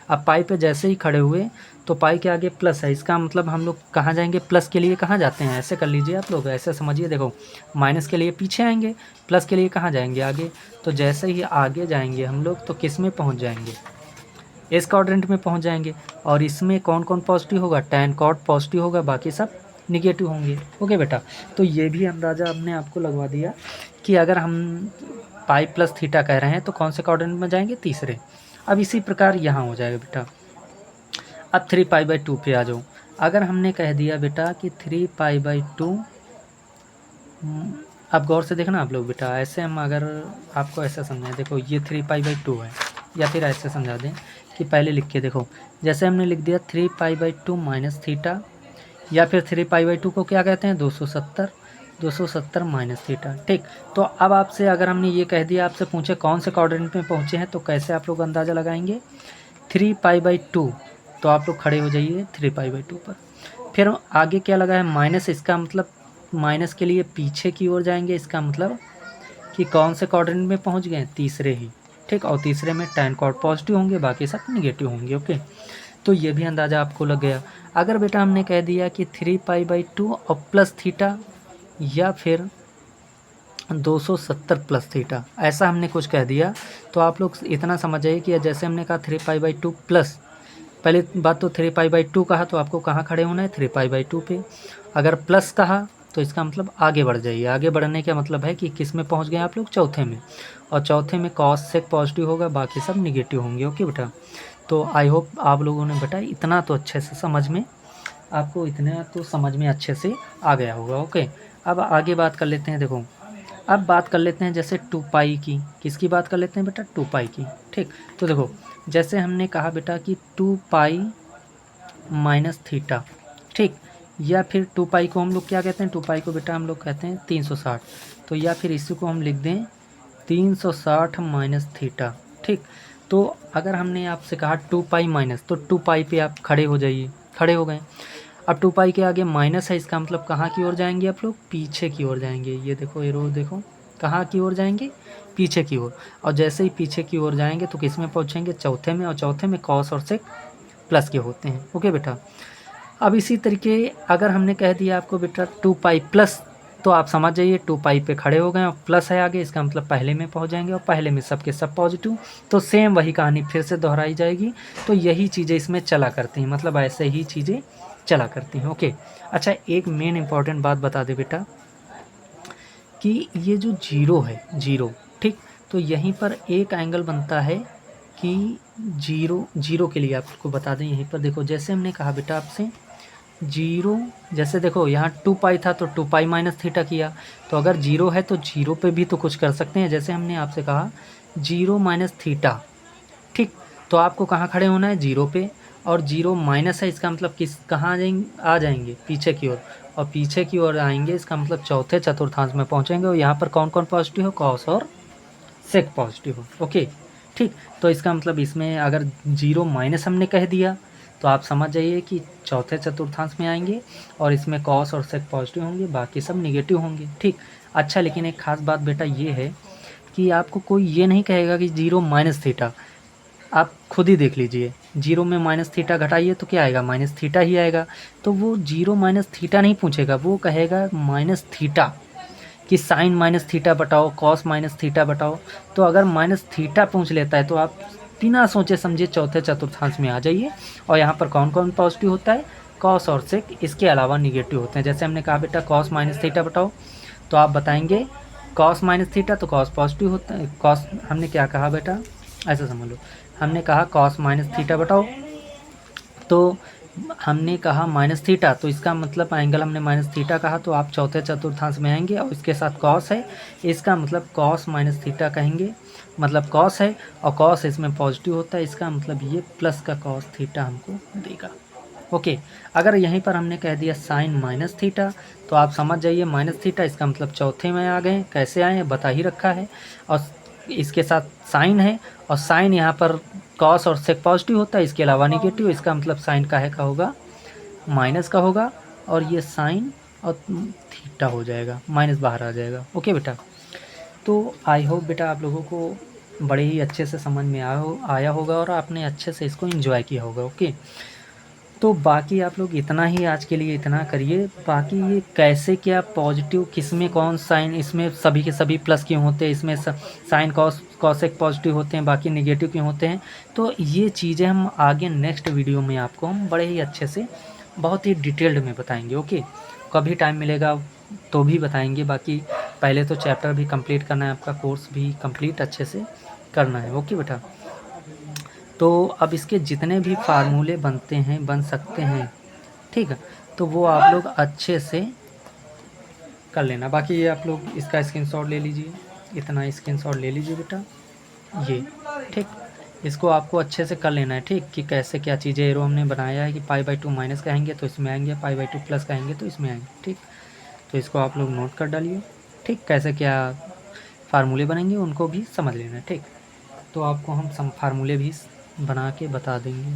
अब पाई पे जैसे ही खड़े हुए तो पाई के आगे प्लस है, इसका मतलब हम लोग कहाँ जाएंगे? प्लस के लिए कहाँ जाते हैं? ऐसे कर लीजिए आप लोग, ऐसे समझिए। देखो, माइनस के लिए पीछे आएंगे, प्लस के लिए कहाँ जाएंगे? आगे। तो जैसे ही आगे जाएंगे हम लोग तो किस में पहुँच जाएंगे? इस क्वाड्रेंट में पहुँच जाएंगे। और इसमें कौन कौन पॉजिटिव होगा? टैन कॉट पॉजिटिव होगा, बाकी सब निगेटिव होंगे। ओके बेटा, तो ये भी अंदाज़ा हमने आपको लगवा दिया कि अगर हम पाई प्लस थीटा कह रहे हैं तो कौन से क्वाड्रेंट में जाएंगे? तीसरे। अब इसी प्रकार यहाँ हो जाएगा बेटा। अब 3π/2 पे आ जाओ। अगर हमने कह दिया बेटा कि 3π/2, अब गौर से देखना आप लोग बेटा, ऐसे हम अगर आपको ऐसा समझाएं, देखो ये 3π/2 है, या फिर ऐसे समझा दें कि पहले लिख के देखो, जैसे हमने लिख दिया 3π/2 माइनस थीटा, या फिर 3π/2 को क्या कहते हैं? 270 270 माइनस थीटा। ठीक, तो अब आपसे अगर हमने ये कह दिया, आपसे पूछे कौन से क्वाड्रेंट में पहुँचे हैं, तो कैसे आप लोग अंदाज़ा लगाएंगे? 3π/2, तो आप लोग खड़े हो जाइए 3π/2 पर। फिर आगे क्या लगा है? माइनस, इसका मतलब माइनस के लिए पीछे की ओर जाएंगे, इसका मतलब कि कौन से क्वाड्रेंट में पहुंच गए? तीसरे ही। ठीक, और तीसरे में tan कॉर्ड पॉजिटिव होंगे, बाकी सब निगेटिव होंगे। ओके, तो ये भी अंदाज़ा आपको लग गया। अगर बेटा हमने कह दिया कि 3π/2 और प्लस थीटा, या फिर 270 प्लस थीटा, ऐसा हमने कुछ कह दिया, तो आप लोग इतना समझ जाइए कि जैसे हमने कहा 3π/2 प्लस, पहले बात तो 3π/2 कहा तो आपको कहाँ खड़े होना है? 3π/2 पे। अगर प्लस कहा तो इसका मतलब आगे बढ़ जाइए। आगे बढ़ने का मतलब है कि किस में पहुंच गए आप लोग? चौथे में। और चौथे में कॉस सेक पॉजिटिव होगा, बाकी सब निगेटिव होंगे। ओके बेटा, तो आई होप आप लोगों ने बेटा इतना तो अच्छे से समझ में, आपको इतना तो समझ में अच्छे से आ गया होगा। ओके, अब आगे बात कर लेते हैं। देखो, अब बात कर लेते हैं जैसे 2π की। किसकी बात कर लेते हैं बेटा? 2π की। ठीक, तो देखो जैसे हमने कहा बेटा कि 2π माइनस थीटा। ठीक, या फिर 2π को हम लोग क्या कहते हैं? 2π को बेटा हम लोग कहते हैं 360। तो या फिर इसी को हम लिख दें 360 माइनस थीटा। ठीक, तो अगर हमने आपसे कहा 2π माइनस, तो 2π पे आप खड़े हो जाइए। खड़े हो गए। अब 2π के आगे माइनस है, इसका मतलब कहाँ की ओर जाएंगे आप लोग? पीछे की ओर जाएंगे। ये देखो एरो देखो, कहाँ की ओर जाएंगे? पीछे की ओर। और जैसे ही पीछे की ओर जाएंगे तो किस में पहुँचेंगे? चौथे में। और चौथे में कॉस और सेक प्लस के होते हैं। ओके बेटा, अब इसी तरीके अगर हमने कह दिया आपको बेटा 2π प्लस, तो आप समझ जाइए 2π पे खड़े हो गए और प्लस है आगे, इसका मतलब पहले में पहुंच जाएंगे, और पहले में सबके सब पॉजिटिव। तो सेम वही कहानी फिर से दोहराई जाएगी। तो यही चीज़ें इसमें चला करती हैं, मतलब ऐसे ही चीज़ें चला करती हैं। ओके, अच्छा एक मेन इंपॉर्टेंट बात बता दे बेटा कि ये जो जीरो है, जीरो, ठीक, तो यहीं पर एक एंगल बनता है कि जीरो के लिए आपको बता दें। यहीं पर देखो, जैसे हमने कहा बेटा आपसे जीरो, जैसे देखो यहाँ 2π था तो 2π माइनस थीटा किया, तो अगर जीरो है तो जीरो पे भी तो कुछ कर सकते हैं। जैसे हमने आपसे कहा 0 माइनस थीटा। ठीक, तो आपको कहाँ खड़े होना है? जीरो पे। और जीरो माइनस है, इसका मतलब किस कहाँ आ जाएंगे? पीछे की ओर। और पीछे की ओर आएंगे, इसका मतलब चौथे चतुर्थांश में पहुँचेंगे। और यहाँ पर कौन कौन पॉजिटिव हो? कॉस और सेक पॉजिटिव हो। ओके, ठीक, तो इसका मतलब इसमें अगर जीरो माइनस हमने कह दिया तो आप समझ जाइए कि चौथे चतुर्थांश में आएंगे, और इसमें कॉस और सेक पॉजिटिव होंगे, बाकी सब निगेटिव होंगे। ठीक, अच्छा, लेकिन एक खास बात बेटा ये है कि आपको कोई ये नहीं कहेगा कि जीरो माइनस थीटा। आप खुद ही देख लीजिए, जीरो में माइनस थीटा घटाइए तो क्या आएगा? माइनस थीटा ही आएगा। तो वो जीरो माइनस थीटा नहीं पूछेगा, वो कहेगा माइनस थीटा, कि साइन माइनस थीटा बताओ, कॉस माइनस थीटा बताओ। तो अगर माइनस थीटा पूछ लेता है तो आप बिना सोचे समझे चौथे चतुर्थांश में आ जाइए। और यहाँ पर कौन कौन पॉजिटिव होता है? कॉस और सेक, इसके अलावा निगेटिव होते हैं। जैसे हमने कहा बेटा कॉस माइनस थीटा बताओ, तो आप बताएंगे कॉस माइनस थीटा, तो कॉस पॉजिटिव होता है। कॉस हमने क्या कहा बेटा? ऐसा समझ लो, हमने कहा कॉस माइनस थीटा बताओ, तो हमने कहा माइनस थीटा, तो इसका मतलब एंगल हमने माइनस थीटा कहा, तो आप चौथे चतुर्थांश में आएंगे। और इसके साथ कॉस है, इसका मतलब कॉस माइनस थीटा कहेंगे, मतलब कॉस है, और कॉस इसमें पॉजिटिव होता है, इसका मतलब ये प्लस का कॉस थीटा हमको देगा। ओके, अगर यहीं पर हमने कह दिया साइन माइनस थीटा, तो आप समझ जाइए माइनस थीटा, इसका मतलब चौथे में आ गए। कैसे आए हैं बता ही रखा है। और इसके साथ साइन है, और साइन यहाँ पर कॉस और सेक पॉजिटिव होता है, इसके अलावा निगेटिव, इसका मतलब साइन का है का होगा? माइनस का होगा। और ये साइन और थीटा हो जाएगा, माइनस बाहर आ जाएगा। ओके बेटा, तो आई होप बेटा आप लोगों को बड़े ही अच्छे से समझ में आया होगा, और आपने अच्छे से इसको एंजॉय किया होगा। ओके, तो बाकी आप लोग इतना ही आज के लिए इतना करिए। बाकी ये कैसे क्या पॉजिटिव, किस में कौन साइन, इसमें सभी के सभी प्लस क्यों होते हैं, इसमें साइन कॉसेक पॉजिटिव होते हैं, बाकी निगेटिव क्यों होते हैं, तो ये चीज़ें हम आगे नेक्स्ट वीडियो में आपको हम बड़े ही अच्छे से बहुत ही डिटेल्ड में बताएंगे। ओके, कभी टाइम मिलेगा तो भी बताएंगे। बाकी पहले तो चैप्टर भी कंप्लीट करना है, आपका कोर्स भी कंप्लीट अच्छे से करना है। ओके बेटा, तो अब इसके जितने भी फार्मूले बनते हैं, बन सकते हैं, ठीक है, तो वो आप लोग अच्छे से कर लेना। बाकी ये आप लोग इसका स्क्रीनशॉट ले लीजिए, इतना स्क्रीनशॉट ले लीजिए बेटा, ये ठीक, इसको आपको अच्छे से कर लेना है। ठीक, कि कैसे क्या चीज़ें एरो हमने बनाया है कि π/2 माइनस कहेंगे तो इसमें आएंगे, π/2 प्लस कहेंगे तो इसमें आएंगे। ठीक, तो इसको आप लोग नोट कर डालिए। ठीक, कैसे क्या फार्मूले बनेंगे उनको भी समझ लेना। ठीक, तो आपको हम सम फार्मूले भी बना के बता देंगे।